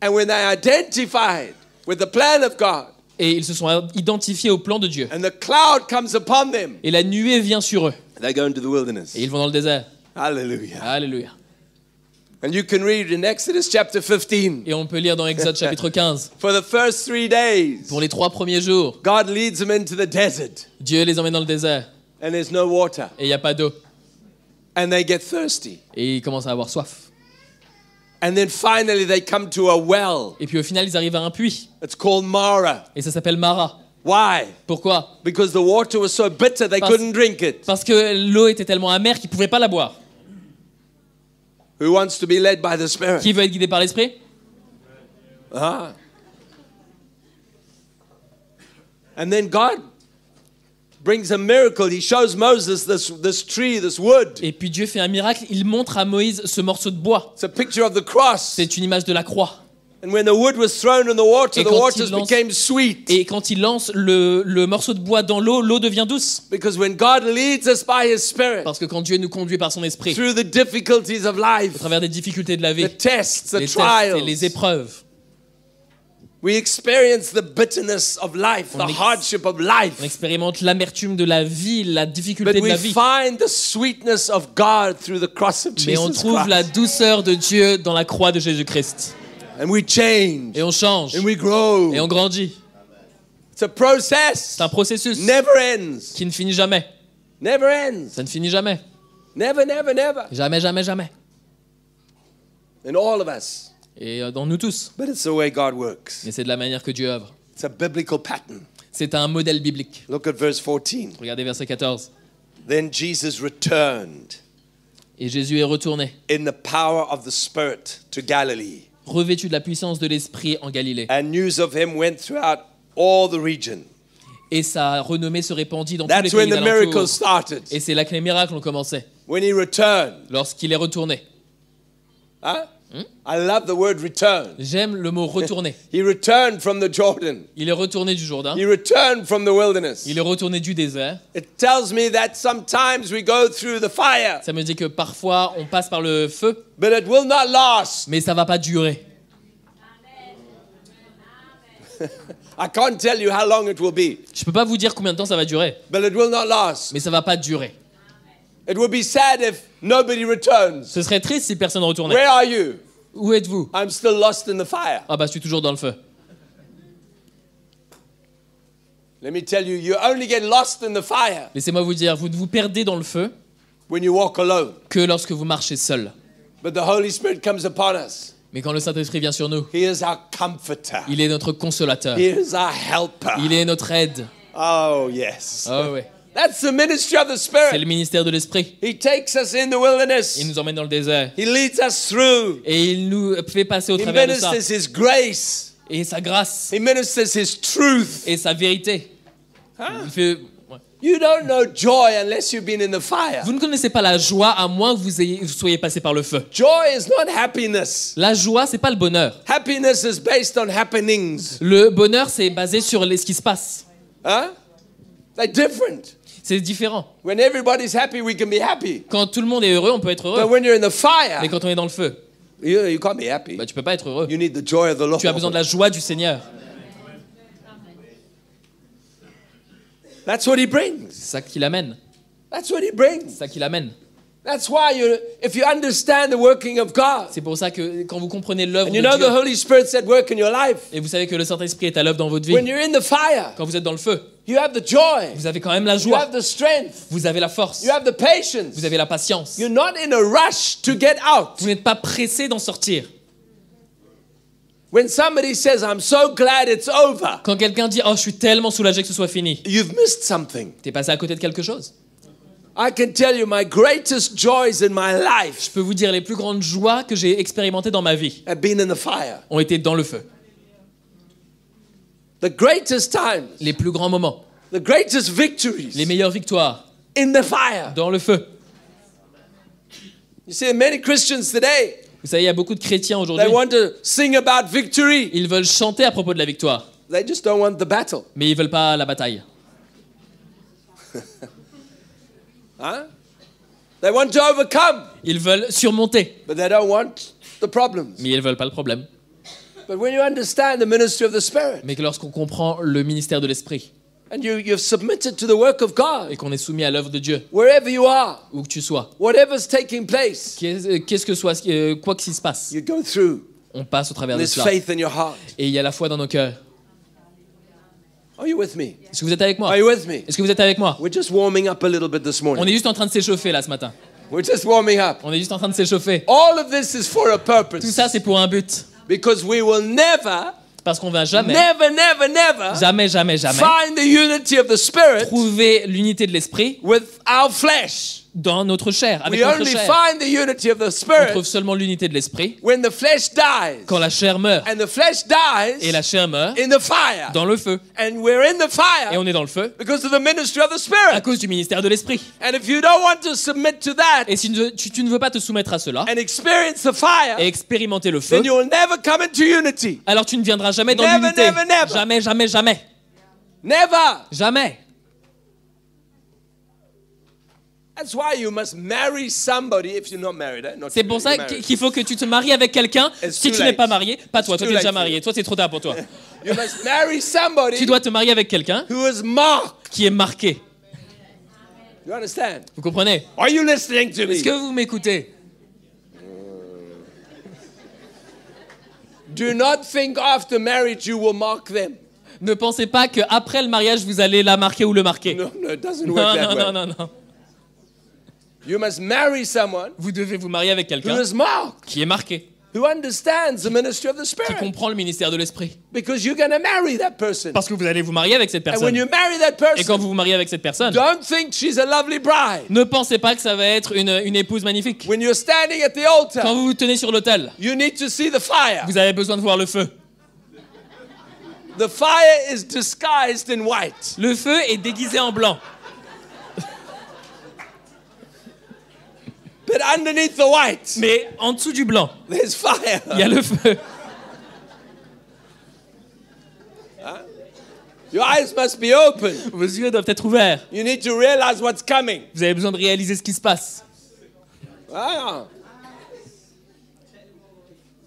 A: And when they identified with the plan of God
B: Et ils se sont identifiés au plan de Dieu.
A: and the cloud comes upon them,
B: Et la nuée vient sur eux.
A: they go into the wilderness.
B: Et ils vont dans le désert.
A: Hallelujah.
B: Alléluia.
A: And you can read in Exodus chapter 15.
B: Et on peut lire dans Exode chapitre 15.
A: For the first 3 days,
B: Pour les 3 premiers jours,
A: God leads them into the desert
B: Dieu les emmène dans le désert.
A: and there's no water
B: Et il n'y a pas d'eau.
A: and they get thirsty.
B: Et ils commencent à avoir soif.
A: And then finally they come to a well.
B: Et puis au final, ils arrivent à un puits.
A: It's called Mara.
B: Et ça s'appelle Mara.
A: Why?
B: Pourquoi?
A: Because the water was so bitter they couldn't drink it.
B: Parce que l'eau était tellement amère qu'ils ne pouvaient pas la boire.
A: Who wants to be led by the Spirit?
B: Qui veut être guidé par l'Esprit?
A: Ah. And then God brings a miracle. He shows Moses this tree, this wood.
B: Et puis Dieu fait un miracle, il montre à Moïse ce morceau de bois.
A: It's a picture of the cross.
B: C'est une image de la croix.
A: And when the wood was thrown in the
B: Et
A: waters became sweet.
B: Et quand il lance le morceau de bois dans l'eau, l'eau devient douce.
A: Because when God leads us by His Spirit
B: Parce que quand Dieu nous conduit par son esprit,
A: through the difficulties of life,
B: au travers des difficultés de la vie,
A: the tests, the
B: les tests
A: trials,
B: et les épreuves,
A: we experience the bitterness of life, the hardship of life.
B: on expérimente l'amertume de la vie, la difficulté
A: But
B: de
A: we
B: la vie.
A: find the sweetness of God through the cross of
B: Mais on
A: Jesus
B: trouve la
A: Christ.
B: douceur de Dieu dans la croix de Jésus-Christ.
A: And we change.
B: Et on change.
A: And we grow.
B: Et on grandit.
A: It's a process.
B: C'est un processus
A: Never ends.
B: qui ne finit jamais.
A: Never ends.
B: Ça ne finit jamais.
A: Never, never, never.
B: Jamais, jamais, jamais.
A: In all of us.
B: Et dans nous tous.
A: But it's the way God works.
B: Mais c'est de la manière que Dieu œuvre.
A: It's a biblical pattern.
B: C'est un modèle biblique.
A: Look at verse 14.
B: Regardez verset 14.
A: Then Jesus returned
B: Et Jésus est retourné,
A: in the power of the Spirit to Galilee.
B: revêtu de la puissance de l'Esprit en Galilée.
A: And news of him went throughout all the region.
B: Et sa renommée se répandit dans tous les
A: That's when
B: pays
A: the miracles
B: d'alentour.
A: started.
B: Et c'est là que les miracles ont commencé.
A: When he returned.
B: Lorsqu'il est retourné.
A: Huh? I love the word return.
B: J'aime le mot retourner.
A: He returned from the Jordan.
B: Il est retourné du Jourdain.
A: He returned from the wilderness.
B: Il est retourné du désert.
A: It tells me that sometimes we go through the fire,
B: Ça me dit que parfois on passe par le feu,
A: but it will not last.
B: mais ça va pas durer.
A: I can't tell you how long it will be,
B: Je peux pas vous dire combien de temps ça va durer,
A: but it will not last.
B: mais ça va pas durer.
A: It would be sad if nobody returns.
B: Ce serait triste si personne ne retournait.
A: Where are you?
B: Où êtes-vous?
A: I'm still lost in the fire.
B: Ah bah je suis toujours dans le feu.
A: Let me tell you, you only get lost in the fire
B: Laissez-moi vous dire, vous ne vous perdez dans le feu
A: when you walk alone.
B: que lorsque vous marchez seul.
A: But the Holy Spirit comes upon us.
B: Mais quand le Saint-Esprit vient sur nous,
A: He is our comforter.
B: il est notre consolateur.
A: He is our helper.
B: Il est notre aide.
A: Oh, yes.
B: Ah ouais.
A: That's the ministry of the
B: C'est le
A: Spirit.
B: ministère de l'Esprit.
A: He takes us in the
B: Il
A: wilderness.
B: nous emmène dans le désert.
A: He leads us through.
B: Et il nous fait passer au
A: He
B: travers de ça.
A: ministers His grace.
B: Et sa grâce.
A: He ministers His truth.
B: Et sa vérité. Il fait... ouais.
A: You don't know joy unless you've been in the fire.
B: Vous ne connaissez pas la joie à moins que vous soyez passé par le feu.
A: Joy is not happiness.
B: La joie, c'est pas le bonheur.
A: Happiness is based on happenings.
B: Le bonheur, c'est basé sur ce qui se passe.
A: Huh? They're different.
B: C'est différent.
A: When everybody's happy, we can be happy.
B: Quand tout le monde est heureux, on peut être
A: But
B: heureux.
A: when you're in the fire,
B: Mais quand on est dans le feu,
A: you can't be happy.
B: bah, tu peux pas être heureux.
A: You need the joy of the Lord.
B: Tu as besoin de la joie du Seigneur.
A: That's what He brings.
B: C'est ça qu'il amène.
A: That's what He brings.
B: C'est ça qu'il amène.
A: That's why if you understand the working of God,
B: C'est pour ça que quand vous comprenez l'œuvre
A: and
B: de
A: you know
B: Dieu,
A: the Holy Spirit's at work in your life,
B: et vous savez que le Saint-Esprit est à l'œuvre dans votre
A: when
B: vie,
A: you're in the fire,
B: quand vous êtes dans le feu,
A: you have the joy,
B: vous avez quand même la
A: you
B: joie,
A: have the strength,
B: vous avez la force,
A: you have the patience.
B: vous avez la patience.
A: You're not in a rush to get out.
B: Vous n'êtes pas pressé d'en sortir.
A: When somebody says, I'm so glad it's over,
B: Quand quelqu'un dit « Oh, je suis tellement soulagé que ce soit fini
A: you've missed something. »
B: t'es passé à côté de quelque chose.
A: I can tell you my greatest joys in my life
B: Je peux vous dire, les plus grandes joies que j'ai expérimentées dans ma vie
A: have been in the fire.
B: ont été dans le feu.
A: The greatest times,
B: Les plus grands moments,
A: the greatest
B: les
A: victories
B: meilleures victoires,
A: in the fire.
B: dans le feu.
A: You see, many Christians today,
B: Vous savez, il y a beaucoup de chrétiens
A: they
B: aujourd'hui,
A: want to sing about victory.
B: ils veulent chanter à propos de la victoire,
A: They just don't want the battle.
B: mais ils veulent pas la bataille.
A: Huh? They want to overcome,
B: Ils veulent surmonter,
A: but they don't want the problems.
B: mais ils veulent pas le problème.
A: But when you understand the ministry of the Spirit,
B: Mais que lorsqu'on comprend le ministère de l'Esprit
A: and you've submitted to the work of God,
B: et qu'on est soumis à l'œuvre de Dieu,
A: wherever you are,
B: où que tu sois,
A: whatever's taking place,
B: qu'est-ce que soit, quoi qu'il se passe,
A: you go through.
B: on passe au travers de
A: There's
B: cela.
A: faith in your heart.
B: Et il y a la foi dans nos cœurs.
A: Are you with me?
B: Est-ce que vous êtes avec moi?
A: Are you with me?
B: Est-ce que vous êtes avec moi?
A: We're just warming up a little bit this
B: On
A: morning.
B: est juste en train de s'échauffer là ce matin.
A: We're just warming up.
B: On est juste en train de s'échauffer.
A: All of this is for a
B: Tout
A: purpose.
B: ça, c'est pour un but.
A: Because we will never
B: Parce qu'on va jamais,
A: never, never, never
B: jamais, jamais, jamais
A: find the unity of the Spirit
B: trouver l'unité de l'esprit
A: with our flesh.
B: dans notre chair, avec
A: We
B: notre
A: only
B: chair.
A: find the unity of the
B: On
A: Spirit
B: trouve seulement l'unité de l'esprit
A: when the flesh dies.
B: quand la chair meurt.
A: And the flesh
B: Et la
A: dies
B: chair meurt
A: in the fire.
B: dans le feu.
A: And we're in the
B: Et
A: fire
B: on est dans le feu
A: because of the ministry of the
B: à
A: Spirit.
B: cause du ministère de l'esprit.
A: And if you don't want to submit to that
B: Et si tu ne veux pas te soumettre à cela
A: and experience the fire,
B: et expérimenter le feu,
A: then you will never come into unity.
B: alors tu ne viendras jamais dans
A: Never,
B: l'unité.
A: never, never.
B: Jamais, jamais, jamais.
A: Never.
B: Jamais.
A: That's why you must marry somebody if you're not married. Not
B: C'est pour ça
A: married.
B: qu'il faut que tu te maries avec quelqu'un
A: It's
B: si
A: too
B: tu n'es
A: late.
B: pas marié. Pas toi,
A: It's
B: toi
A: too
B: tu es déjà
A: late for
B: marié. Toi c'est trop tard pour toi.
A: You must marry somebody
B: Tu dois te marier avec quelqu'un
A: who is marked.
B: qui est marqué.
A: You understand?
B: Vous comprenez?
A: Are you listening to me?
B: Est-ce que vous m'écoutez?
A: Do not think after marriage you will mark them.
B: Ne pensez pas qu'après le mariage, vous allez la marquer ou le marquer.
A: No, it doesn't
B: Non,
A: work that
B: non,
A: way.
B: non, non, non.
A: You must marry someone
B: Vous devez vous marier avec
A: who
B: quelqu'un
A: is marked,
B: qui est marqué,
A: who understands the ministry of the
B: qui
A: Spirit.
B: comprend le ministère de l'esprit.
A: Because you're going to marry that person.
B: Parce que vous allez vous marier avec cette
A: And when
B: personne.
A: you marry that
B: Et quand
A: person,
B: vous vous mariez avec cette personne,
A: don't think she's a lovely bride.
B: ne pensez pas que ça va être une épouse magnifique.
A: When you're standing at the
B: Quand
A: altar,
B: vous vous tenez sur l'autel,
A: you need to see the fire.
B: vous avez besoin de voir le feu.
A: The fire is disguised in white.
B: Le feu est déguisé en blanc.
A: But underneath the white,
B: Mais en dessous du blanc,
A: there's fire.
B: il y a le feu.
A: Your eyes must be open.
B: Vos yeux doivent être ouverts.
A: You need to realize what's coming.
B: Vous avez besoin de réaliser ce qui se passe.
A: Ah.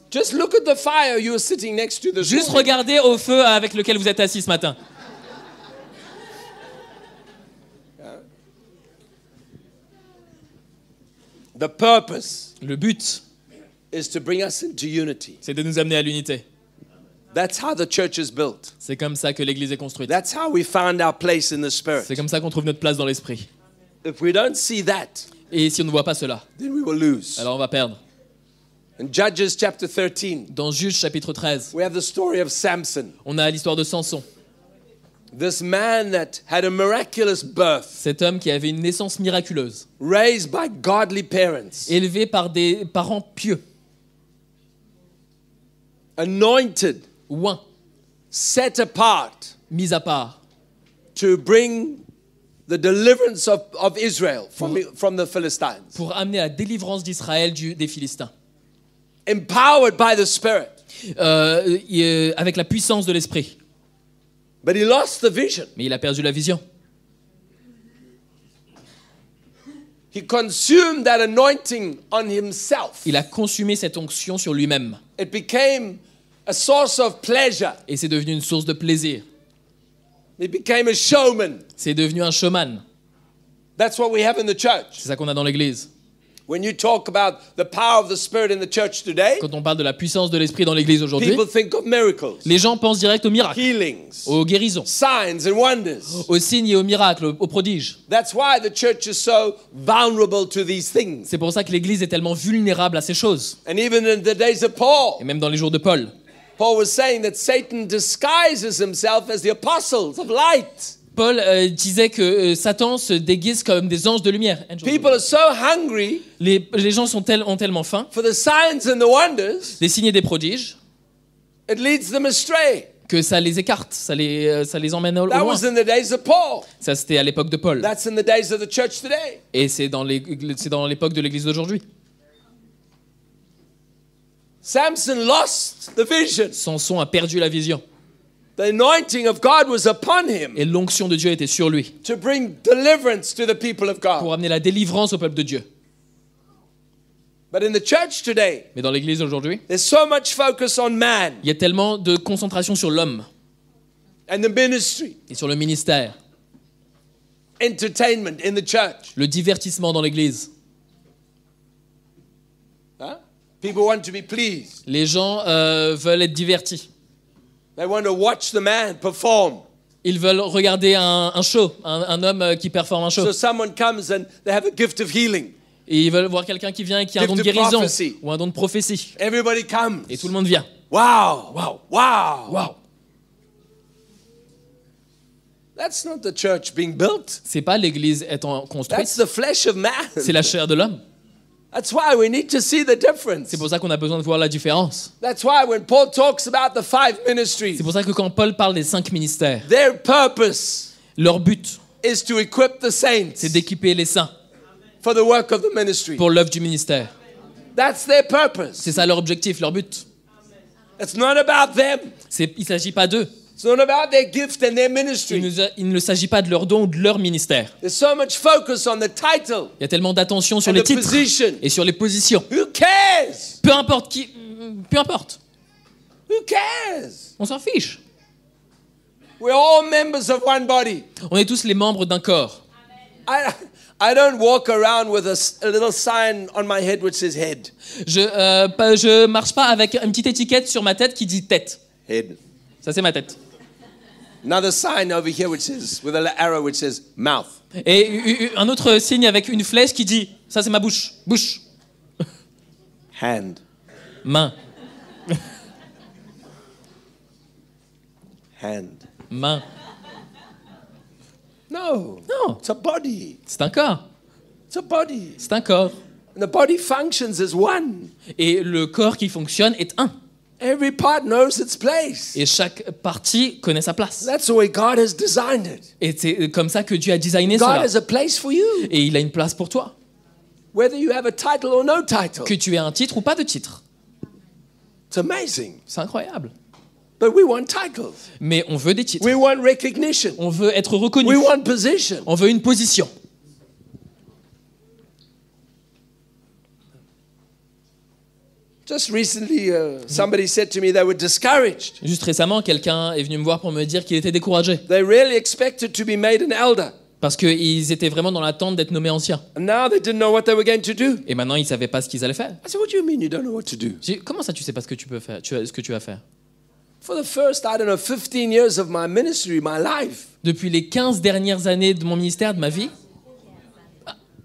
A: Just look at the fire you are sitting next to this
B: Juste
A: morning.
B: regardez au feu avec lequel vous êtes assis ce matin.
A: The purpose
B: Le but,
A: is to bring us into unity.
B: c'est de nous amener à l'unité.
A: That's how the church is built.
B: C'est comme ça que l'Église est construite.
A: That's how we found our place in the Spirit.
B: C'est comme ça qu'on trouve notre place dans l'esprit.
A: If we don't see that,
B: Et si on ne voit pas cela,
A: then we will lose.
B: alors on va perdre.
A: In Judges chapter 13,
B: Dans Juge chapitre 13,
A: we have the story of Samson.
B: on a l'histoire de Samson.
A: This man that had a miraculous birth,
B: Cet homme qui avait une naissance miraculeuse,
A: raised by godly parents,
B: élevé par des parents pieux,
A: anointed,
B: oints,
A: set apart
B: mis à part,
A: to bring the deliverance of Israel from the Philistines.
B: pour amener la délivrance d'Israël des Philistins.
A: Empowered by the Spirit.
B: Avec la puissance de l'esprit.
A: But he lost the vision.
B: Mais il a perdu la vision.
A: He consumed that anointing on himself.
B: Il a consumé cette onction sur lui-même.
A: It became a source of pleasure.
B: Et c'est devenu une source de plaisir.
A: It became a showman.
B: C'est devenu un showman.
A: That's what we have in the church.
B: C'est ça qu'on a dans l'Église.
A: When you talk about the power of the Spirit in the church today,
B: Quand on parle de la puissance de l'esprit dans l'Église aujourd'hui,
A: people think of miracles,
B: les gens pensent direct aux miracles,
A: healings,
B: aux guérisons,
A: signs and wonders.
B: aux signes et aux miracles, aux prodiges.
A: That's why the church is so vulnerable to these things.
B: C'est pour ça que l'Église est tellement vulnérable à ces choses.
A: And even in the days of Paul,
B: Et même dans les jours de Paul,
A: Paul was saying that Satan disguises himself as the apostles of light.
B: Paul disait que Satan se déguise comme des anges de lumière.
A: People are so hungry
B: Les gens ont tellement faim
A: for the signs and the wonders,
B: des signes et des prodiges
A: it leads them astray.
B: que ça les écarte, ça les emmène au
A: That
B: loin.
A: was in the days of Paul.
B: Ça, c'était à l'époque de Paul.
A: That's in the days of the church today.
B: Et c'est dans l'époque de l'Église d'aujourd'hui.
A: Samson lost the vision.
B: Samson a perdu la vision.
A: The anointing of God was upon him
B: Et l'onction de Dieu était sur lui
A: to bring deliverance to the people of
B: pour
A: God.
B: amener la délivrance au peuple de Dieu.
A: But in the church today,
B: Mais dans l'Église aujourd'hui,
A: there's so much focus on man
B: il y a tellement de concentration sur l'homme
A: and the ministry,
B: et sur le ministère,
A: entertainment in the church.
B: le divertissement dans l'Église.
A: Huh? People want to be pleased.
B: Les gens veulent être divertis.
A: They want to watch the man perform.
B: Ils veulent regarder un show, un homme qui performe un show.
A: So someone comes and they have a gift of healing.
B: Et ils veulent voir quelqu'un qui vient et qui a un don de
A: Gift of
B: guérison
A: prophecy.
B: ou un don de prophétie.
A: Everybody comes.
B: Et tout le monde vient.
A: Wow.
B: Wow.
A: Wow.
B: Waouh.
A: That's not the church being built.
B: C'est pas l'église étant construite,
A: That's the flesh of man.
B: c'est la chair de l'homme.
A: That's why we need to see the difference.
B: C'est pour ça qu'on a besoin de voir la différence.
A: That's why when Paul talks about the 5
B: C'est
A: ministries,
B: pour ça que quand Paul parle des 5 ministères,
A: their purpose
B: leur but,
A: is to equip the saints
B: c'est d'équiper les saints
A: for the work of the ministry.
B: pour l'œuvre du ministère.
A: That's their purpose.
B: C'est ça leur objectif, leur but.
A: It's not about them.
B: Il ne s'agit pas d'eux.
A: It's not about their gift and their ministry.
B: Il ne s'agit pas de leur don ou de leur ministère.
A: There's so much focus on the title
B: Il y a tellement d'attention sur
A: and
B: les
A: the
B: titres
A: position.
B: et sur les positions.
A: Who cares?
B: Peu importe qui, peu importe.
A: Who cares?
B: On s'en fiche.
A: We're all members of one body.
B: On est tous les membres d'un corps.
A: I don't walk around with a little sign on my head which says head.
B: Je marche pas avec une petite étiquette sur ma tête qui dit tête.
A: Head.
B: Ça c'est ma tête.
A: Another sign over here which says, with an arrow which says mouth.
B: Et un autre signe avec une flèche qui dit ça c'est ma bouche. Bouche.
A: Hand.
B: Main.
A: Hand.
B: Main.
A: No.
B: Non.
A: It's a body.
B: C'est un corps.
A: It's a body.
B: C'est un corps.
A: And the body functions as one.
B: Et le corps qui fonctionne est un.
A: Every part knows its place.
B: Et chaque partie connaît sa place.
A: That's the way God has designed it.
B: Et c'est comme ça que Dieu a designé
A: God
B: cela.
A: has a place for you.
B: Et il a une place pour toi.
A: Whether you have a title or no title.
B: Que tu aies un titre ou pas de titre.
A: It's amazing.
B: C'est incroyable.
A: But we want titles.
B: Mais on veut des titres.
A: We want recognition.
B: On veut être reconnu.
A: We want position.
B: On veut une position.
A: Just recently, somebody said to me they were discouraged.
B: Juste récemment, quelqu'un est venu me voir pour me dire qu'il était découragé.
A: They really expected to be made an elder.
B: Parce qu'ils étaient vraiment dans l'attente d'être nommés anciens.
A: And now they didn't know what they were going to do.
B: Et maintenant, ils ne savaient pas ce qu'ils allaient faire.
A: I said, what do you mean you don't know what to do?
B: J'ai dit, comment ça, tu sais pas ce que tu peux faire, ce que tu vas faire?
A: For the first, I don't know, 15 years of my ministry, my life.
B: Depuis les 15 dernières années de mon ministère, de ma vie,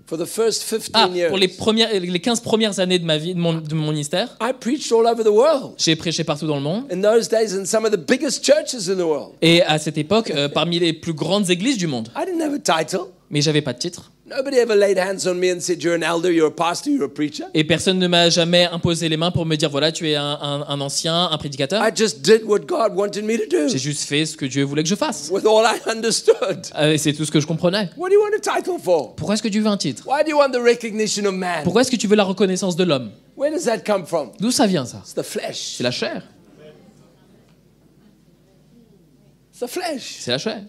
A: For the first 15 years.
B: pour les 15 premières années de ma vie, de mon ministère,
A: I preached all over the world.
B: j'ai prêché partout dans le monde.
A: In those days, in some of the biggest churches in the world.
B: Et à cette époque, parmi les plus grandes églises du monde.
A: I didn't have a title.
B: Mais j'avais pas de titre.
A: Nobody ever laid hands on me and said, you're an elder, you're a pastor, you're a preacher.
B: Et personne ne m'a jamais imposé les mains pour me dire, voilà, tu es un ancien, un prédicateur.
A: I just did what God wanted me to do.
B: J'ai juste fait ce que Dieu voulait que je fasse.
A: With all I understood.
B: Et c'est tout ce que je comprenais.
A: What do you want a title for?
B: Pourquoi est-ce que tu veux un titre?
A: Why do you want the recognition of man?
B: Pourquoi est-ce que tu veux la reconnaissance de l'homme?
A: Where does that come from?
B: D'où ça vient, ça?
A: It's the flesh.
B: C'est la chair.
A: It's the flesh.
B: C'est la chair.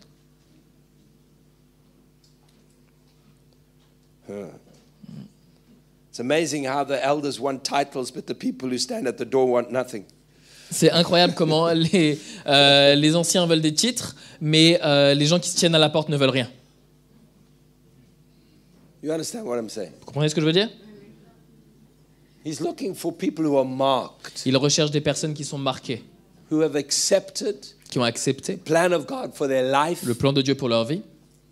A: It's amazing how the elders want titles, but the people who stand at the door want nothing.
B: C'est incroyable comment les anciens veulent des titres, mais les gens qui se tiennent à la porte ne veulent rien.
A: You understand what I'm saying?
B: Vous comprenez ce que je veux dire?
A: He's looking for people who are marked,
B: Il recherche des personnes qui sont marquées,
A: who have accepted
B: qui ont accepté
A: the plan of God for their life,
B: le plan de Dieu pour leur vie,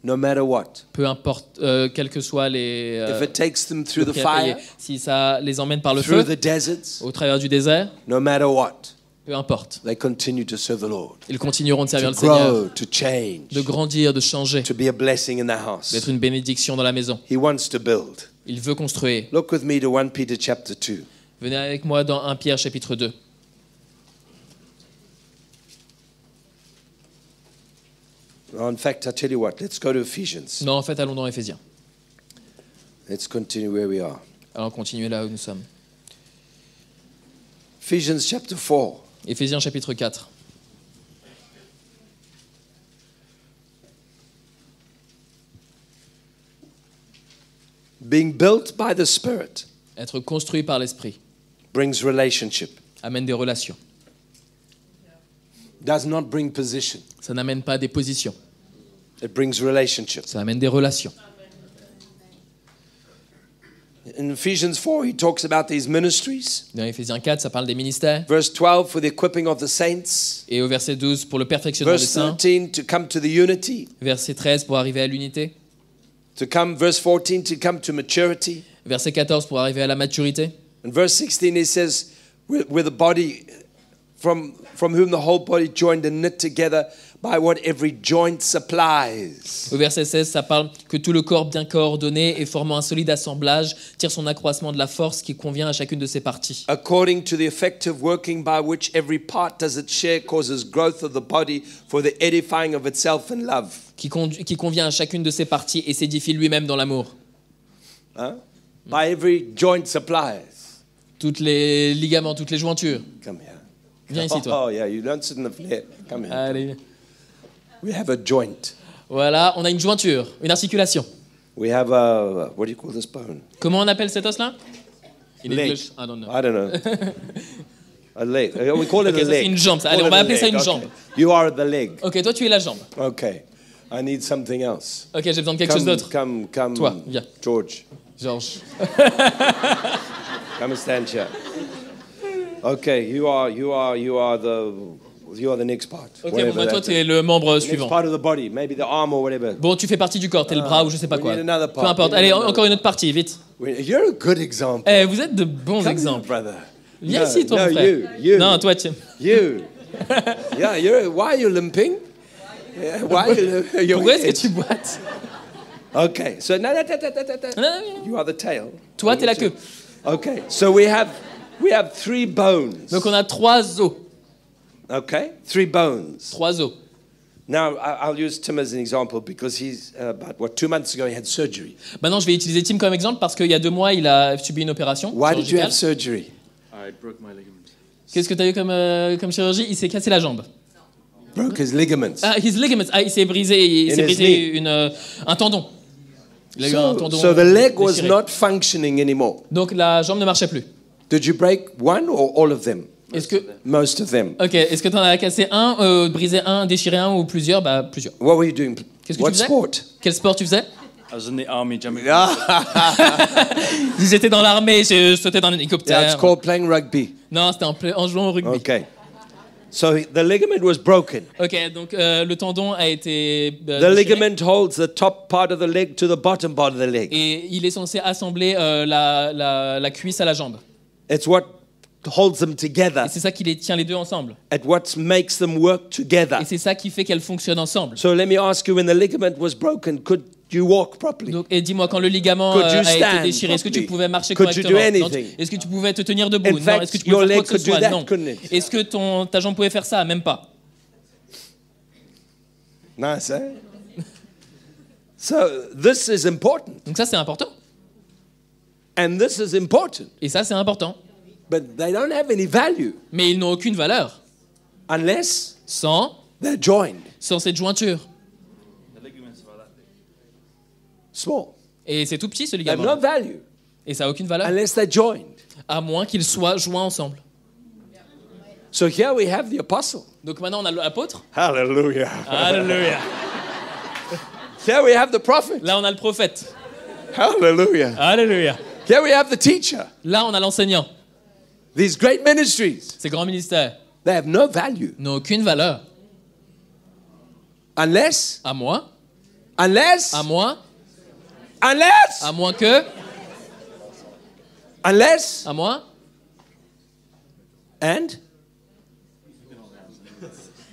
A: no matter what.
B: peu importe, quels que soient les...
A: If it takes them through
B: le
A: the
B: prix à payer.
A: fire,
B: Si ça les emmène par le
A: through
B: feu,
A: the deserts,
B: au travers du désert,
A: no matter what,
B: peu importe.
A: they continue to serve the Lord,
B: Ils continueront de servir
A: to
B: le Seigneur,
A: grow, to change,
B: de grandir, de changer,
A: to be a blessing in the house.
B: d'être une bénédiction dans la maison.
A: He wants to build.
B: Il veut construire.
A: Look with me to 1 Peter chapter 2.
B: Venez avec moi dans 1 Pierre chapitre 2.
A: In fact, I tell you what, let's go to Ephesians.
B: Non, en fait, allons dans Éphésiens.
A: Let's continue where we are.
B: Alors, continuez là où nous sommes.
A: Ephesians chapter 4.
B: Éphésiens chapitre 4.
A: Being built by the Spirit
B: Être construit par l'Esprit
A: brings relationship,
B: amène des relations.
A: does not bring position.
B: Ça n'amène pas des positions.
A: It brings relationship.
B: Ça amène des relations.
A: In Ephesians 4, he talks about these ministries.
B: Dans Éphésiens 4, ça parle des ministères.
A: Verse 12, for the equipping of the saints.
B: Et au verset 12, pour le perfectionnement des
A: Verse
B: saints.
A: 13, to come to the unity.
B: Verset 13, pour arriver à l'unité.
A: Verse 14, to come to maturity.
B: Verset 14, pour arriver à la maturité.
A: And verse 16, he says, we're the body from whom the whole body joined and knit together by what every joint supplies.
B: Au verset 16, ça parle que tout le corps bien coordonné et formant un solide assemblage tire son accroissement de la force qui convient à chacune de ses parties.
A: According to the effective working by which every part does its share causes growth of the body for the edifying of itself in love.
B: Qui convient à chacune de ses parties et s'édifie lui-même dans l'amour.
A: Huh? By every joint supplies.
B: Toutes les ligaments, toutes les jointures.
A: Come here.
B: Viens ici, toi.
A: Oh yeah, you don't sit in the flare. Come here.
B: Allez.
A: We have a joint.
B: Voilà, on a une jointure, une articulation.
A: We have a, what do you call this bone?
B: Comment on appelle cet os-là? In
A: Leg.
B: English, I don't know.
A: I don't know. A leg. We call it
B: Ok,
A: a
B: ça,
A: leg.
B: c'est une jambe.
A: Call
B: Allez,
A: it
B: on va
A: a
B: appeler ça
A: leg.
B: une
A: Okay.
B: jambe.
A: You are the leg.
B: Ok, toi tu es la jambe.
A: Okay. I need something else.
B: Ok, j'ai besoin de quelque chose d'autre.
A: Come.
B: Toi, viens.
A: George,
B: Georges.
A: come and stand here. Okay, you are the next part.
B: Ok,
A: whatever
B: bon, bah, toi
A: that
B: tu
A: is.
B: es le membre
A: Next
B: suivant.
A: part of the body, maybe the arm or whatever.
B: Bon, tu fais partie du corps, t'es le bras ou je sais pas
A: we
B: quoi.
A: need another part.
B: Peu importe.
A: We need
B: Allez,
A: another
B: encore une autre partie, vite.
A: You're a good example.
B: Eh, vous êtes de bons
A: Come
B: exemples.
A: here, brother.
B: Viens
A: No,
B: ici, toi,
A: no,
B: mon frère.
A: you.
B: Non, toi, tiens.
A: You. Yeah, why are you limping? Yeah, why are you your
B: Pourquoi est-ce
A: head.
B: que tu boites?
A: Okay, so no.
B: Non,
A: You are the tail.
B: toi, t'es la queue.
A: Okay, so we have 3 bones.
B: Donc on a 3 os.
A: Okay, 3 bones.
B: 3 os.
A: Now I'll use Tim as an example because he's about 2 months ago he had surgery.
B: Maintenant, je vais utiliser Tim comme exemple parce qu'il y a 2 mois, il a subi une opération
A: Why did you
B: chirurgicale.
A: have surgery?
C: I broke my ligament.
B: Qu'est-ce que tu as eu comme chirurgie? Il s'est cassé la jambe.
A: Broke his ligaments.
B: Ah, his ligaments. Ah, il s'est brisé,
A: In his knee.
B: Un tendon. Il a eu un tendon.
A: So the leg was
B: déchiré.
A: not functioning anymore.
B: Donc la jambe ne marchait plus.
A: Did you break one or all of them?
B: Est-ce que
A: Most of them.
B: OK, est-ce que tu en as cassé un, brisé un, déchiré un ou plusieurs? Bah plusieurs.
A: What were you doing?
B: Qu'est-ce que
A: What
B: tu faisais?
A: sport?
B: Quel sport tu faisais?
C: I was in the army jumping.
B: J'étais dans l'armée, je sautais dans un
A: Yeah, it's
B: hélicoptère.
A: called playing rugby.
B: Non, c'était en jouant au rugby.
A: Okay. So the ligament was broken.
B: OK, donc le tendon a été
A: The
B: déchiré.
A: ligament holds the top part of the leg to the bottom part of the leg.
B: Et il est censé assembler la cuisse à la jambe.
A: It's what holds them together.
B: Et c'est ça qui les tient les deux ensemble.
A: At what makes them work together.
B: Et c'est ça qui fait qu'elles fonctionnent ensemble.
A: So let me ask you, when the ligament was broken, could you walk properly?
B: Donc, et dis-moi, quand le ligament
A: Could you
B: a été
A: stand
B: déchiré, est-ce que tu
A: properly?
B: pouvais marcher
A: Could you do
B: correctement? Non,
A: anything?
B: est-ce que tu pouvais te tenir debout?
A: In
B: Non.
A: fact,
B: Est-ce que tu
A: your
B: pouvais faire
A: leg
B: quoi que ce
A: could do
B: soit?
A: that,
B: Non.
A: couldn't it?
B: Est-ce que ta jambe pouvait faire ça? Même pas.
A: Nice, eh? So this is important.
B: Donc ça, c'est important.
A: And this is important.
B: Et ça, c'est important.
A: But they don't have any value
B: Mais ils n'ont aucune valeur
A: unless
B: sans
A: they're joined.
B: cette jointure.
C: The ligaments are that big.
A: Small.
B: Et c'est tout petit, ce
A: They have
B: ligament.
A: no value
B: Et ça n'a aucune valeur.
A: unless they're joined.
B: À moins qu'ils soient joints ensemble.
A: So here we have the apostle.
B: Donc maintenant, on a l'apôtre.
A: Hallelujah.
B: Alléluia.
A: Here we have the prophet.
B: Là, on a le prophète.
A: Hallelujah.
B: Alléluia.
A: Here we have the teacher.
B: Là, on a l'enseignant.
A: These great ministries,
B: Ces grands ministères
A: they have no value
B: n'ont aucune valeur.
A: unless,
B: À moins
A: unless,
B: à
A: unless,
B: moins que,
A: unless,
B: à moins,
A: and,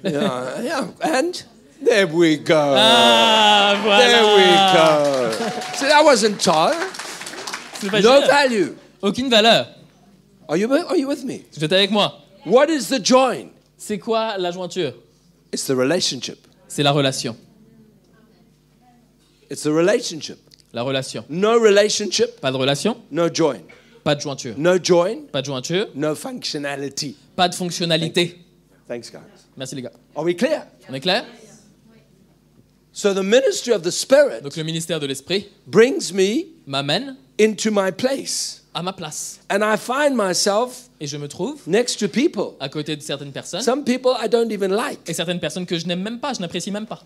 A: yeah, and there we go.
B: ah
A: There we
B: voilà.
A: go. See, I wasn't told.
B: C'est pas
A: No
B: génial.
A: value.
B: Aucune valeur.
A: Are you with me?
B: Vous êtes avec moi.
A: What is the join?
B: C'est quoi la jointure?
A: It's the relationship.
B: C'est la relation.
A: It's the relationship.
B: La relation.
A: No relationship,
B: Pas de relation,
A: no join.
B: pas de jointure.
A: No join,
B: Pas de jointure,
A: no functionality.
B: pas de fonctionnalité.
A: Thanks, guys.
B: Merci les gars.
A: Are we clear?
B: On est clair?
A: So the ministry of the Spirit
B: Donc le ministère de l'Esprit
A: brings me
B: m'amène
A: into my place.
B: à ma place.
A: And I find myself
B: Et je me trouve
A: next to people.
B: à côté de certaines personnes.
A: Some people I don't even like.
B: Et certaines personnes que je n'aime même pas, je n'apprécie même pas.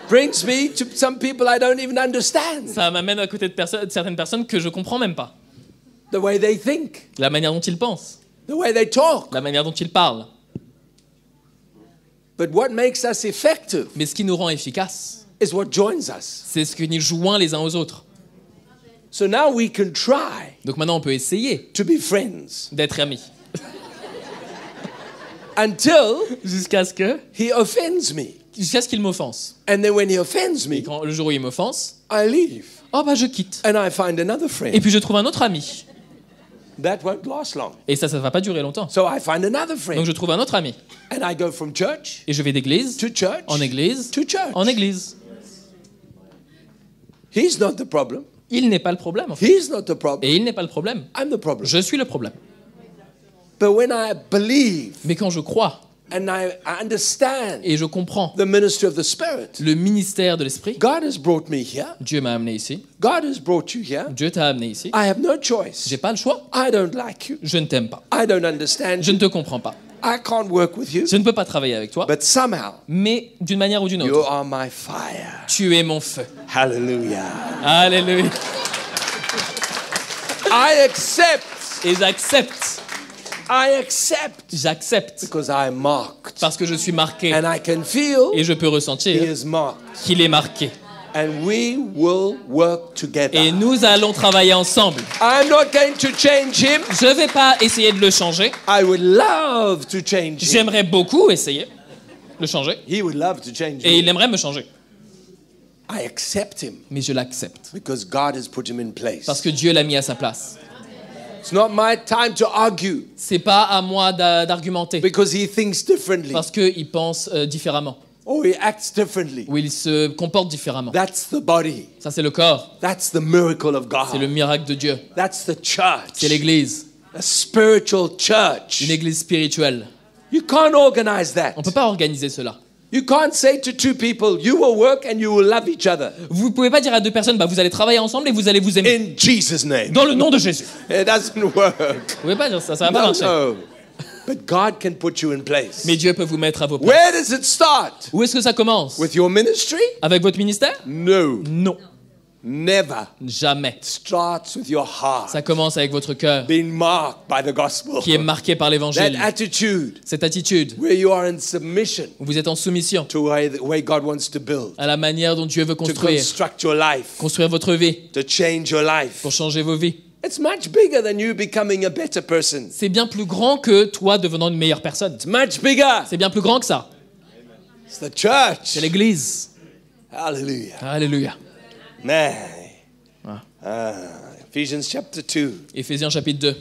A: Brings me to some people I don't even understand.
B: Ça m'amène à côté de certaines personnes que je comprends même pas.
A: The way they think,
B: La manière dont ils pensent,
A: the way they talk.
B: la manière dont ils parlent.
A: But what makes us effective
B: Mais ce qui nous rend efficaces,
A: is what joins us.
B: c'est ce qui nous joint les uns aux autres.
A: So now we can try
B: Donc maintenant, on peut essayer
A: to be friends
B: d'être amis.
A: until
B: Jusqu'à ce qu'il m'offense.
A: and then when he offends
B: Et
A: me,
B: quand le jour où il m'offense,
A: I leave
B: oh bah je quitte.
A: and I find another
B: Et
A: friend.
B: puis je trouve un autre ami.
A: That won't last long.
B: Et ça va pas durer longtemps.
A: So I find another
B: Donc
A: friend
B: je trouve un autre ami.
A: and I go from church
B: Et je vais d'église
A: to church
B: en église
A: to church.
B: en église.
A: He's not the problem.
B: Il n'est pas le problème, en fait.
A: He's not the problem.
B: Et il n'est pas le problème.
A: I'm the problem.
B: Je suis le problème.
A: But when I believe
B: Mais quand je crois
A: and I understand
B: et je comprends
A: the ministry of the Spirit,
B: le ministère de l'Esprit,
A: God has brought me here.
B: Dieu m'a amené ici.
A: God has brought you here.
B: Dieu t'a amené ici.
A: I have no choice.
B: J'ai pas le choix.
A: I don't like you.
B: Je ne t'aime pas.
A: I don't understand
B: Je
A: you.
B: ne te comprends pas.
A: I can't work with you.
B: Je ne peux pas travailler avec toi.
A: But somehow,
B: Mais d'une manière ou d'une
A: you
B: autre,
A: are my fire.
B: tu es mon feu.
A: Hallelujah.
B: Alléluia.
A: I accept.
B: Et j'accepte.
A: I accept.
B: J'accepte.
A: Because I am marked.
B: Parce que je suis marqué.
A: And I can feel
B: Et je peux
A: he
B: ressentir
A: is marked.
B: qu'il est marqué.
A: And we will work together.
B: Et nous allons travailler ensemble.
A: I'm not going to change him.
B: Je ne vais pas essayer de le changer.
A: I would love to change him.
B: J'aimerais beaucoup essayer de le changer.
A: He would love to change
B: Et il
A: me.
B: aimerait me changer.
A: I accept him
B: Mais je l'accepte.
A: because God has put him in place.
B: Parce que Dieu l'a mis à sa place.
A: It's not my time to argue
B: C'est pas à moi d'argumenter.
A: because he thinks differently
B: Parce qu'il pense différemment.
A: or he acts differently.
B: Ou il se comporte différemment.
A: That's the body.
B: Ça, c'est le corps.
A: That's the miracle of
B: C'est le
A: God.
B: miracle de Dieu.
A: That's the church.
B: C'est l'église.
A: A spiritual church.
B: Une église spirituelle.
A: You can't organize that.
B: On ne peut pas organiser cela.
A: You can't say to two people, you will work and you will love each other.
B: Vous ne pouvez pas dire à deux personnes, bah, vous allez travailler ensemble et vous allez vous aimer.
A: In Jesus' name.
B: Dans le nom de Jésus.
A: It doesn't work.
B: Vous pouvez pas dire ça, ça va pas
A: No,
B: marcher.
A: no. But God can put you in place.
B: Mais Dieu peut vous mettre à vos places.
A: Where does it start?
B: Où est-ce que ça commence?
A: With your ministry?
B: Avec votre ministère?
A: No.
B: Non.
A: Never.
B: Jamais.
A: It starts with your heart
B: Ça commence avec votre cœur,
A: being marked by the gospel.
B: qui est marqué par
A: That
B: l'évangile.
A: attitude
B: Cette attitude
A: where you are in submission
B: où vous êtes en soumission
A: to the way God wants to build,
B: à la manière dont Dieu veut
A: to
B: construire.
A: construct your life,
B: Construire votre vie,
A: to change your life.
B: pour changer vos vies.
A: It's much bigger than you becoming a better person.
B: C'est bien plus grand que toi devenant une meilleure personne.
A: It's much bigger.
B: C'est bien plus grand que ça.
A: It's the church.
B: C'est l'église.
A: Hallelujah.
B: Alléluia.
A: Man.
B: Ah.
A: Ephesians chapter 2.
B: Éphésiens chapitre 2.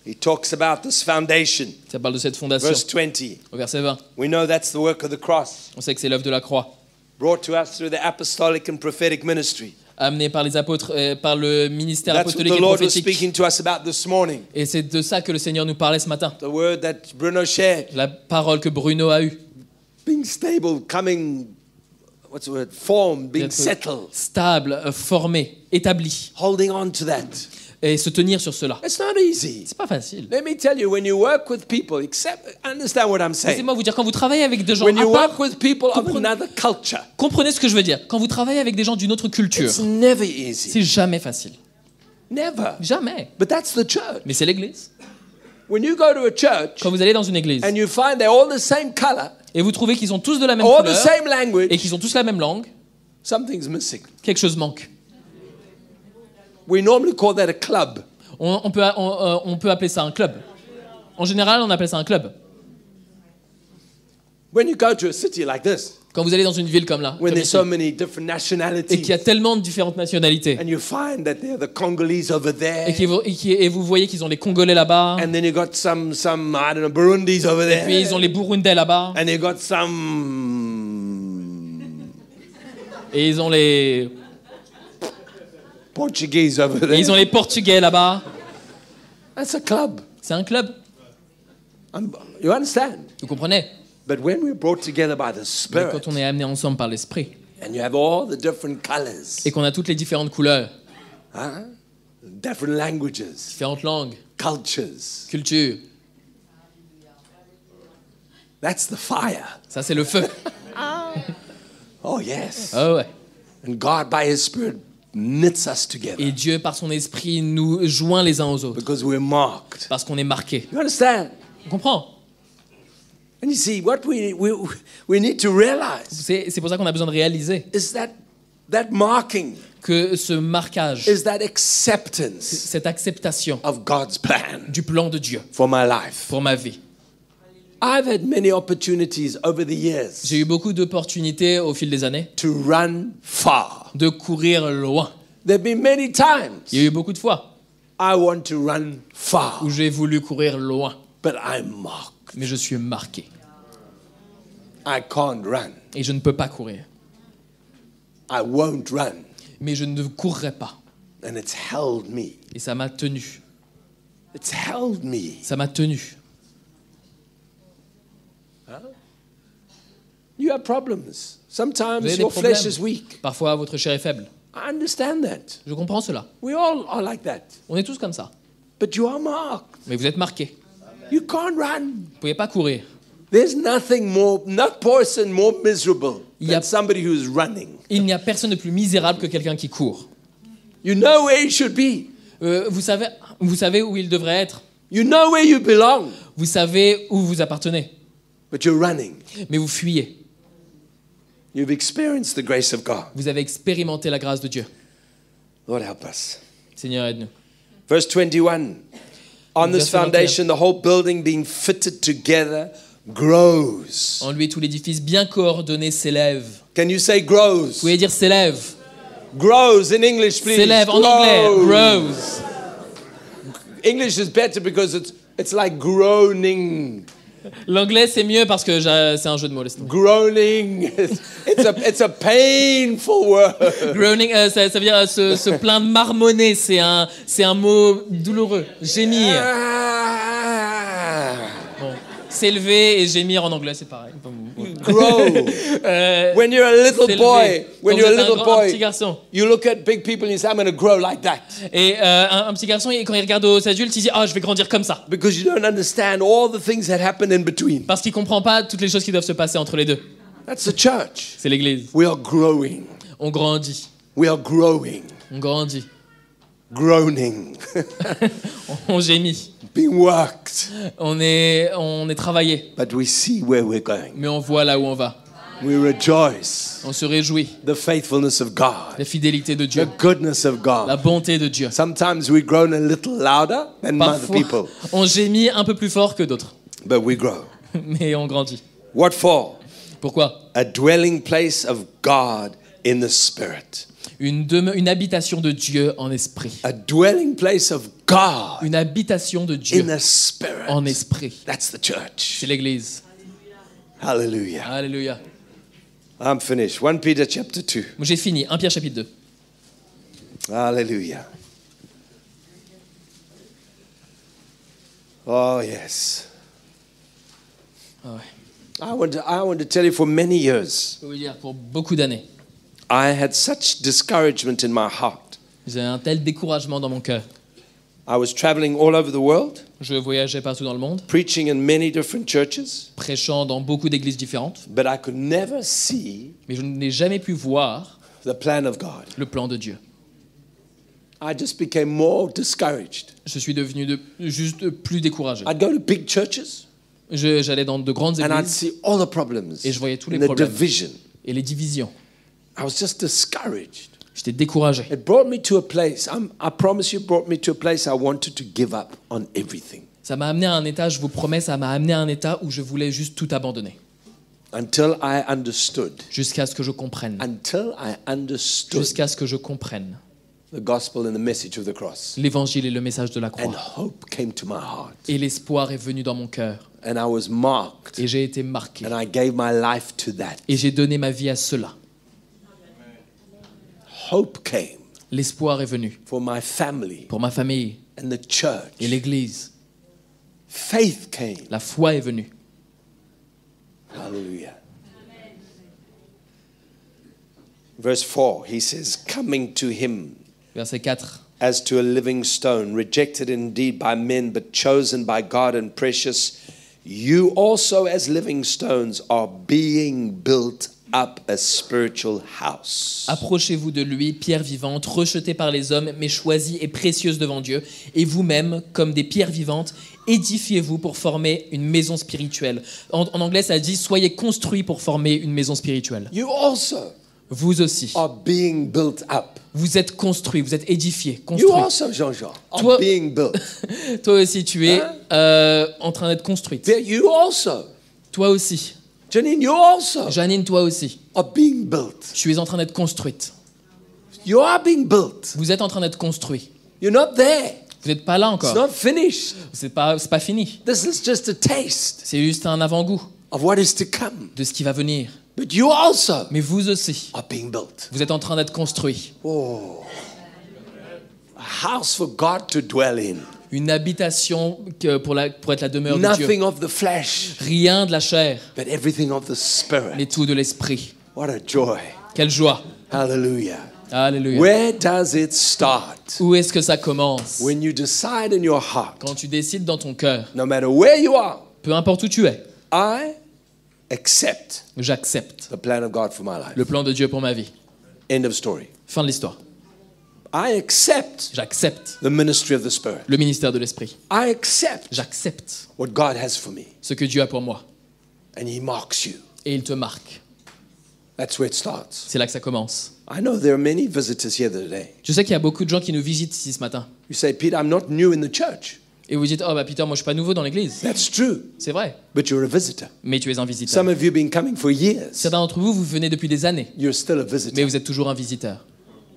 A: He talks about this foundation.
B: Ça parle de cette fondation.
A: Verse 20.
B: Au verset 20.
A: We know that's the work of the cross,
B: On sait que c'est l'œuvre de la croix.
A: brought to us through the apostolic and prophetic ministry.
B: Amené par les apôtres, par le ministère
A: That's what
B: apostolique
A: the
B: et
A: Lord was
B: prophétique.
A: speaking to us about this morning.
B: Et c'est de ça que le Seigneur nous parlait ce matin.
A: The word that Bruno shared.
B: La parole que Bruno a eue.
A: Being stable, coming, what's the word? Formed, being
B: D'être
A: settled.
B: stable, formé, établi.
A: Holding on to that.
B: Et se tenir sur cela.
A: It's not easy.
B: C'est pas facile.
A: Let me tell you, when you work with people, understand what I'm saying.
B: Laissez-moi vous dire, quand vous travaillez avec des gens
A: When you
B: à part,
A: work with people of
B: comprenez-
A: another culture,
B: comprenez ce que je veux dire. Quand vous travaillez avec des gens d'une autre culture,
A: it's never easy.
B: c'est jamais facile.
A: Never.
B: Jamais.
A: But that's the church.
B: Mais c'est l'église.
A: When you go to a church
B: Quand vous allez dans une église
A: and you find they're all the same color,
B: et vous trouvez qu'ils sont tous de la même
A: all the
B: couleur
A: same
B: et
A: language,
B: qu'ils ont tous la même langue,
A: something's missing.
B: quelque chose manque.
A: We normally call that a club.
B: On peut appeler ça un club. En général, on appelle ça un club.
A: When you go to a city like this,
B: Quand vous allez dans une ville comme là,
A: when
B: comme
A: there's
B: ici,
A: so many different
B: et qu'il y a
A: nationalities,
B: tellement de différentes nationalités,
A: and you find that they're the Congolese over there,
B: et vous voyez qu'ils ont les Congolais là-bas,
A: and then you got some I don't know, Burundis over there,
B: puis ils ont les Burundais là-bas,
A: and you got some
B: et ils ont les,
A: Portuguese over
B: et ils ont
A: there.
B: les Portugais là-bas.
A: That's a club.
B: C'est un club.
A: You understand?
B: Vous comprenez?
A: But when we're brought together by the
B: Mais
A: Spirit,
B: quand on est amené ensemble par l'esprit
A: and you have all the different colors,
B: et qu'on a toutes les différentes couleurs,
A: different languages,
B: différentes langues,
A: cultures,
B: cultures,
A: that's the fire.
B: ça c'est le feu.
A: Oh, yes.
B: Ah ouais.
A: And God, by His Spirit, knits us together
B: Et Dieu, par son esprit, nous joint les uns aux autres
A: because we're marked.
B: parce qu'on est marqués.
A: You understand?
B: On comprend?
A: And you see, what we need to realize
B: C'est pour ça qu'on a besoin de réaliser
A: is that That marking
B: que ce marquage,
A: is that acceptance
B: cette acceptation
A: of God's plan
B: du plan de Dieu
A: for my life.
B: pour ma vie.
A: I've had many opportunities over the years
B: J'ai eu beaucoup d'opportunités au fil des années
A: to run far.
B: de courir loin.
A: There have been many times
B: Il y a eu beaucoup de fois
A: I want to run far,
B: où j'ai voulu courir loin,
A: but I'm marked.
B: mais je suis marqué
A: I can't run.
B: et je ne peux pas courir.
A: I won't run.
B: Mais je ne courrai pas.
A: And it's held me.
B: Et ça m'a tenu.
A: It's held me.
B: Ça m'a tenu.
A: You have problems.
B: Vous
A: Sometimes
B: avez des
A: your flesh
B: problèmes.
A: is weak.
B: Parfois, votre chair est faible.
A: I understand that.
B: Je comprends cela.
A: We all are like that.
B: On est tous comme ça.
A: But you are marked.
B: Mais vous êtes marqués.
A: You can't run.
B: Vous ne pouvez pas courir.
A: There's nothing more, no person more miserable
B: Il y a-
A: than somebody who's running.
B: Il n'y a personne de plus misérable que quelqu'un qui court.
A: You know where you should be.
B: Vous savez où il devrait être.
A: You know where you belong.
B: Vous savez où vous appartenez.
A: But you're running.
B: Mais vous fuyez.
A: You've experienced the grace of God.
B: Vous avez expérimenté la grâce de Dieu.
A: Lord, help us.
B: Seigneur, aide-nous.
A: Verse 21. On this
B: Verset 21.
A: foundation, the whole building being fitted together grows.
B: En lui, tout l'édifice bien coordonné s'élève.
A: Can you say
B: Vous
A: grows?
B: pouvez dire s'élève.
A: Grows in English, please.
B: S'élève en anglais. Grows.
A: English is better because it's like groaning.
B: L'anglais, c'est mieux parce que c'est un jeu de mots. laisse tomber.
A: Groaning. It's a painful word.
B: Groaning, ça veut dire se plaindre, marmonner. C'est un mot douloureux. Gémir.
A: Ah.
B: Bon. S'élever et gémir en anglais, c'est pareil.
A: Grow. When you're a little
B: s'élever.
A: boy, when
B: Quand
A: you're a
B: vous êtes
A: little
B: un
A: boy,
B: petit garçon.
A: you look at big people and you say, I'm going to grow like that.
B: Et un petit garçon, quand il regarde aux adultes, il dit « Ah, je vais grandir comme ça ».
A: Because you don't understand all the things that happen in between.
B: Parce qu'il ne comprend pas toutes les choses qui doivent se passer entre les deux.
A: That's the church.
B: C'est l'Église.
A: We are growing.
B: On grandit.
A: We are growing.
B: On grandit.
A: Groaning.
B: On gémit.
A: Being worked.
B: On est travaillé.
A: But we see where we're going.
B: Mais on voit là où on va.
A: We rejoice.
B: On se réjouit.
A: The faithfulness of God.
B: La fidélité de
A: The
B: Dieu.
A: goodness of
B: La
A: God.
B: bonté de Dieu.
A: Sometimes we groan a little louder than other
B: Parfois,
A: people.
B: on gémit un peu plus fort que d'autres.
A: But we grow.
B: Mais on grandit.
A: What for?
B: Pourquoi ?
A: A dwelling place of God in the Spirit.
B: Une habitation de Dieu en esprit.
A: A dwelling place of God
B: Une habitation de Dieu
A: in the Spirit.
B: en esprit.
A: That's the church.
B: C'est l'Église.
A: Hallelujah.
B: Alléluia.
A: I'm finished. 1 Peter chapter 2.
B: Moi, j'ai fini. 1 Pierre chapitre 2.
A: Hallelujah. Oh, yes.
B: Ah ouais.
A: I want to tell you for many years,
B: Je peux vous dire, pour beaucoup d'années,
A: I had such discouragement in my heart.
B: j'ai un tel découragement dans mon cœur.
A: I was traveling all over the world,
B: Je voyageais partout dans le monde,
A: preaching in many different churches,
B: prêchant dans beaucoup d'églises différentes,
A: but I could never see
B: mais je n'ai jamais pu voir
A: the plan of God.
B: le plan de Dieu.
A: I just became more discouraged.
B: Je suis devenu juste plus découragé.
A: I'd go to big churches
B: J'allais dans de grandes
A: and I'd
B: églises
A: see all the problems
B: et je voyais tous les
A: and the
B: problèmes
A: division.
B: et les divisions.
A: I was just discouraged.
B: J'étais découragé.
A: It brought me to a place, I promise you, brought me to a place I wanted to give up on everything.
B: Ça m'a amené à un état, je vous promets, ça m'a amené à un état où je voulais juste tout abandonner.
A: Until I understood.
B: Jusqu'à ce que je comprenne.
A: Until I understood
B: Jusqu'à ce que je comprenne
A: the gospel and the message of the cross.
B: l'évangile et le message de la
A: And
B: croix.
A: hope came to my heart.
B: Et l'espoir est venu dans mon cœur.
A: And I was marked.
B: Et j'ai été marqué.
A: And I gave my life to that.
B: Et j'ai donné ma vie à cela.
A: Hope came
B: L'espoir est venu
A: for my family
B: pour ma famille
A: and the church.
B: et l'Église.
A: Faith came.
B: La foi est venue.
A: Hallelujah. Verse 4, he says, coming to him
B: Verset 4.
A: as to a living stone, rejected indeed by men, but chosen by God and precious. You also, as living stones, are being built up a spiritual house.
B: Approchez-vous de lui, pierre vivante, rejetée par les hommes, mais choisie et précieuse devant Dieu. Et vous-même, comme des pierres vivantes, édifiez-vous pour former une maison spirituelle. En anglais, ça dit « Soyez construits pour former une maison spirituelle
A: You also ».
B: vous aussi,
A: are being built up.
B: vous êtes construits, vous êtes édifiés,
A: You
B: construits.
A: also, Jean-Jean, are
B: Toi-
A: being built.
B: Toi aussi, tu es en train d'être construite.
A: There, you also.
B: Toi aussi.
A: Janine, you also
B: Janine, toi aussi.
A: are being built.
B: Tu es en train d'être construite.
A: You are being built.
B: Vous êtes en train d'être construit.
A: You're not there.
B: Vous n'êtes pas là
A: It's
B: encore.
A: not finished.
B: C'est pas fini.
A: This is just a taste
B: C'est juste un avant-goût
A: of what is to come.
B: de ce qui va venir.
A: But you also
B: Mais vous aussi,
A: are being built.
B: vous êtes en train d'être construit.
A: A house for God to dwell in.
B: Une habitation pour être la demeure de Dieu.
A: Nothing of the flesh,
B: Rien de la chair,
A: but everything of the Spirit.
B: mais tout de l'esprit.
A: What a joy.
B: Quelle joie.
A: Hallelujah.
B: Alléluia.
A: Where does it start?
B: Où est-ce que ça commence?
A: When you decide in your heart,
B: Quand tu décides dans ton cœur,
A: no matter where you are,
B: peu importe où tu es,
A: I accept
B: j'accepte
A: the plan of God for my life.
B: le plan de Dieu pour ma vie.
A: End of story.
B: Fin de l'histoire.
A: I accept
B: J'accepte
A: the ministry of the Spirit.
B: le ministère de l'esprit.
A: I accept
B: J'accepte
A: what God has for me.
B: ce que Dieu a pour moi.
A: And He marks you.
B: Et il te marque.
A: That's where it starts.
B: C'est là que ça commence.
A: I know there are many visitors here today.
B: Je sais qu'il y a beaucoup de gens qui nous visitent ici ce matin.
A: You say, Peter, I'm not new in the church.
B: Et vous dites, oh bah Peter, moi je suis pas nouveau dans l'église.
A: That's true.
B: C'est vrai.
A: But you're a visitor.
B: Mais tu es un visiteur.
A: Some of you have been coming for years.
B: Certains d'entre vous, vous venez depuis des années.
A: You're still a
B: Mais
A: visitor
B: vous êtes toujours un visiteur.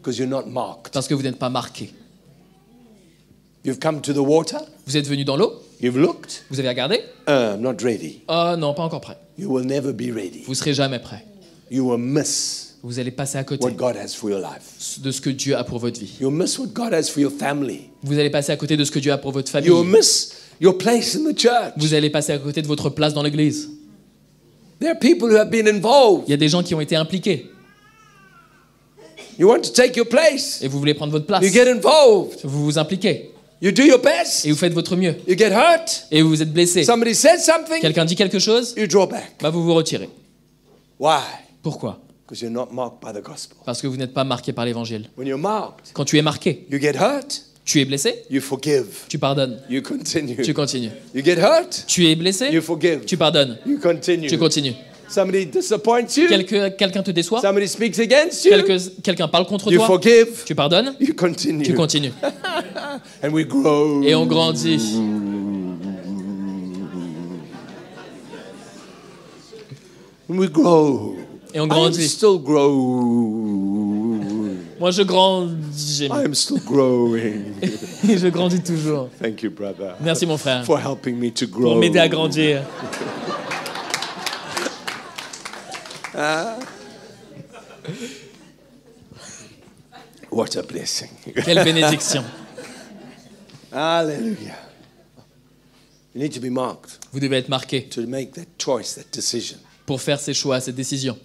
A: because you're not marked.
B: Parce que vous n'êtes pas marqué.
A: You've come to the water.
B: Vous êtes venu dans l'eau.
A: You've looked.
B: Vous avez regardé.
A: I'm not ready.
B: Oh non, pas encore prêt.
A: You will never be ready.
B: Vous serez jamais prêt.
A: You will miss
B: Vous allez passer à côté
A: what God has for your life.
B: de ce que Dieu a pour votre vie.
A: You'll miss what God has for your family.
B: Vous allez passer à côté de ce que Dieu a pour votre famille.
A: You'll miss your place in the church.
B: Vous allez passer à côté de votre place dans l'église.
A: There are people who have been involved.
B: Il y a des gens qui ont été impliqués
A: You want to take your place.
B: et vous voulez prendre votre place.
A: You get involved.
B: Vous vous impliquez
A: You do your best.
B: et vous faites votre mieux.
A: You get hurt.
B: Et vous êtes blessé.
A: Somebody says something.
B: Quelqu'un dit quelque chose,
A: You draw back.
B: bah vous vous retirez.
A: Why?
B: Pourquoi?
A: Because you're not marked by the gospel.
B: Parce que vous n'êtes pas marqué par l'évangile.
A: When you're marked,
B: Quand tu es marqué,
A: you get hurt.
B: tu es blessé,
A: You forgive.
B: tu pardonnes,
A: You continue.
B: tu continues.
A: You get hurt.
B: Tu es blessé,
A: You forgive.
B: tu pardonnes,
A: You continue.
B: tu continues.
A: Somebody disappoints you.
B: Quelqu'un te déçoit,
A: Somebody speaks against you.
B: quelqu'un parle contre
A: You
B: toi,
A: forgive.
B: tu pardonnes,
A: You continue.
B: tu continues.
A: And we grow.
B: Et on grandit.
A: And we grow.
B: Et on
A: I'm
B: grandit.
A: still grow.
B: Moi je grandis.
A: I'm still growing.
B: Je grandis toujours.
A: Thank you, brother.
B: Merci mon frère
A: For helping me to
B: pour
A: grow.
B: m'aider à grandir.
A: What a blessing.
B: Quelle bénédiction.
A: Hallelujah. You need to be marked
B: Vous devez être marqué
A: to make that choice, that decision.
B: pour faire ces choix, ces décisions.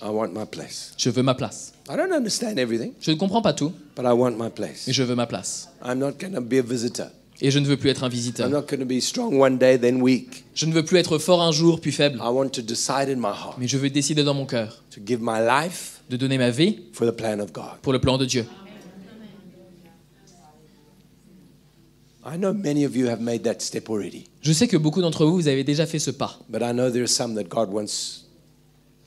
A: I want my place.
B: Je veux ma place.
A: I don't understand everything,
B: Je ne comprends pas tout,
A: but I want my place.
B: mais je veux ma place.
A: I'm not going to be a visitor.
B: Et je ne veux plus être un
A: I'm
B: visiteur.
A: not going to be strong one day, then weak.
B: Je ne veux plus être fort un jour, puis faible.
A: I want to decide in my heart
B: Mais je veux décider dans mon cœur
A: to give my life
B: de donner ma vie
A: for the plan of God.
B: pour le plan de Dieu.
A: I know many of you have made that step already,
B: Je sais que beaucoup d'entre vous, vous avez déjà fait ce pas.
A: but I know there are some that God wants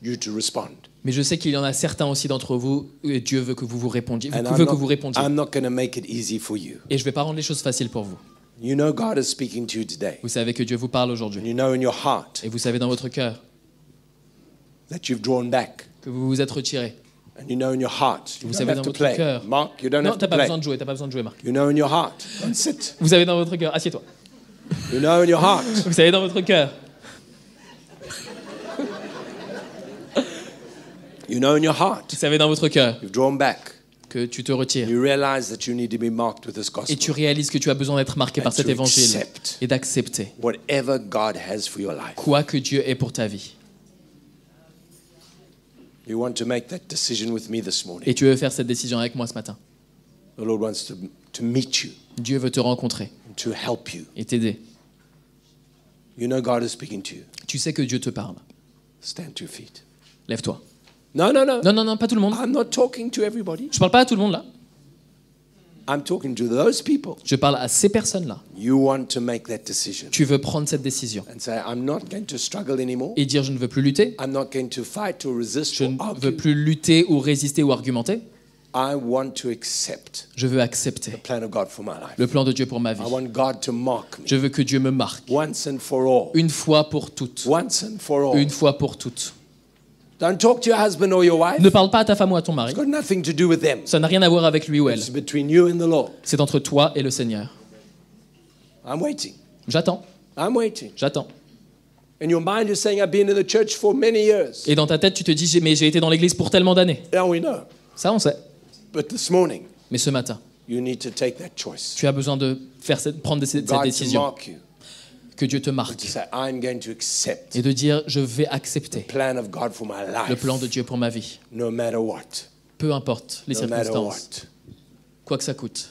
A: you to respond.
B: Mais je sais qu'il y en a certains aussi d'entre vous, et Dieu veut que vous vous répondiez.
A: And
B: Veut que vous répondiez.
A: I'm not going to make it easy for you.
B: Et je ne vais pas rendre les choses faciles pour vous.
A: You know God is speaking to you today.
B: Vous savez que Dieu vous parle
A: And
B: aujourd'hui.
A: you know in your heart
B: Et vous savez dans votre cœur
A: that you've drawn back.
B: que vous vous êtes retiré.
A: And you know in your heart you
B: Vous
A: don't
B: savez
A: have
B: dans
A: to
B: votre
A: play.
B: cœur.
A: Mark, you don't
B: Non,
A: have
B: t'as
A: to
B: pas
A: play.
B: besoin de jouer, t'as pas besoin de jouer, Marc.
A: You know in your heart. Don't sit.
B: Vous savez dans votre cœur, assieds-toi.
A: You know in your heart.
B: Vous savez dans votre cœur,
A: You know in your heart.
B: vous savez dans votre cœur
A: You've drawn back.
B: que tu te retires.
A: You realize that you need to be marked with this
B: Et
A: gospel.
B: tu réalises que tu as besoin d'être marqué par
A: And
B: cet
A: to
B: évangile
A: accept
B: et d'accepter
A: whatever God has for your life.
B: quoi que Dieu ait pour ta vie.
A: You want to make that decision with me this morning.
B: Et tu veux faire cette décision avec moi ce matin.
A: The Lord wants to meet you,
B: Dieu veut te rencontrer
A: and to help you.
B: et t'aider.
A: You know God is speaking to you.
B: Tu sais que Dieu te parle.
A: Stand to your feet.
B: Lève-toi.
A: No, no, no.
B: Non, non, non, pas tout le monde.
A: I'm not talking to everybody.
B: Je parle pas à tout le monde là.
A: I'm talking to those people.
B: Je parle à ces personnes-là.
A: You want to make that decision
B: Tu veux prendre cette décision
A: and say, I'm not going to struggle anymore.
B: et dire je ne veux plus lutter,
A: I'm not going to fight or resist
B: je
A: or
B: ne
A: argue.
B: veux plus lutter ou résister ou argumenter.
A: I want to accept
B: Je veux accepter
A: the plan of God for my life.
B: le plan de Dieu pour ma vie.
A: I want God to mark me
B: Je veux que Dieu me marque
A: once and for all.
B: une fois pour toutes.
A: Once and for all.
B: Une fois pour toutes.
A: Don't talk to your husband or your wife.
B: Ne parle pas à ta femme ou à ton mari.
A: It's got nothing to do with them.
B: Ça n'a rien à voir avec lui ou elle.
A: It's between you and the Lord.
B: C'est entre toi et le Seigneur.
A: I'm waiting.
B: J'attends,
A: I'm waiting.
B: j'attends.
A: And your mind is saying, I've been in the church for many years.
B: Et dans ta tête, tu te dis mais j'ai été dans l'église pour tellement d'années.
A: Now we know.
B: Ça, on sait.
A: But this morning,
B: Mais ce matin,
A: you need to take that choice.
B: tu as besoin de prendre cette
A: God to
B: décision.
A: mark you.
B: Que Dieu te
A: To
B: marque.
A: say, I'm going to accept
B: Et de dire je vais
A: the
B: accepter
A: plan of God for my
B: le
A: life.
B: plan de Dieu pour ma vie.
A: No matter what.
B: Peu importe les
A: No matter
B: circonstances.
A: what.
B: Quoi que ça coûte.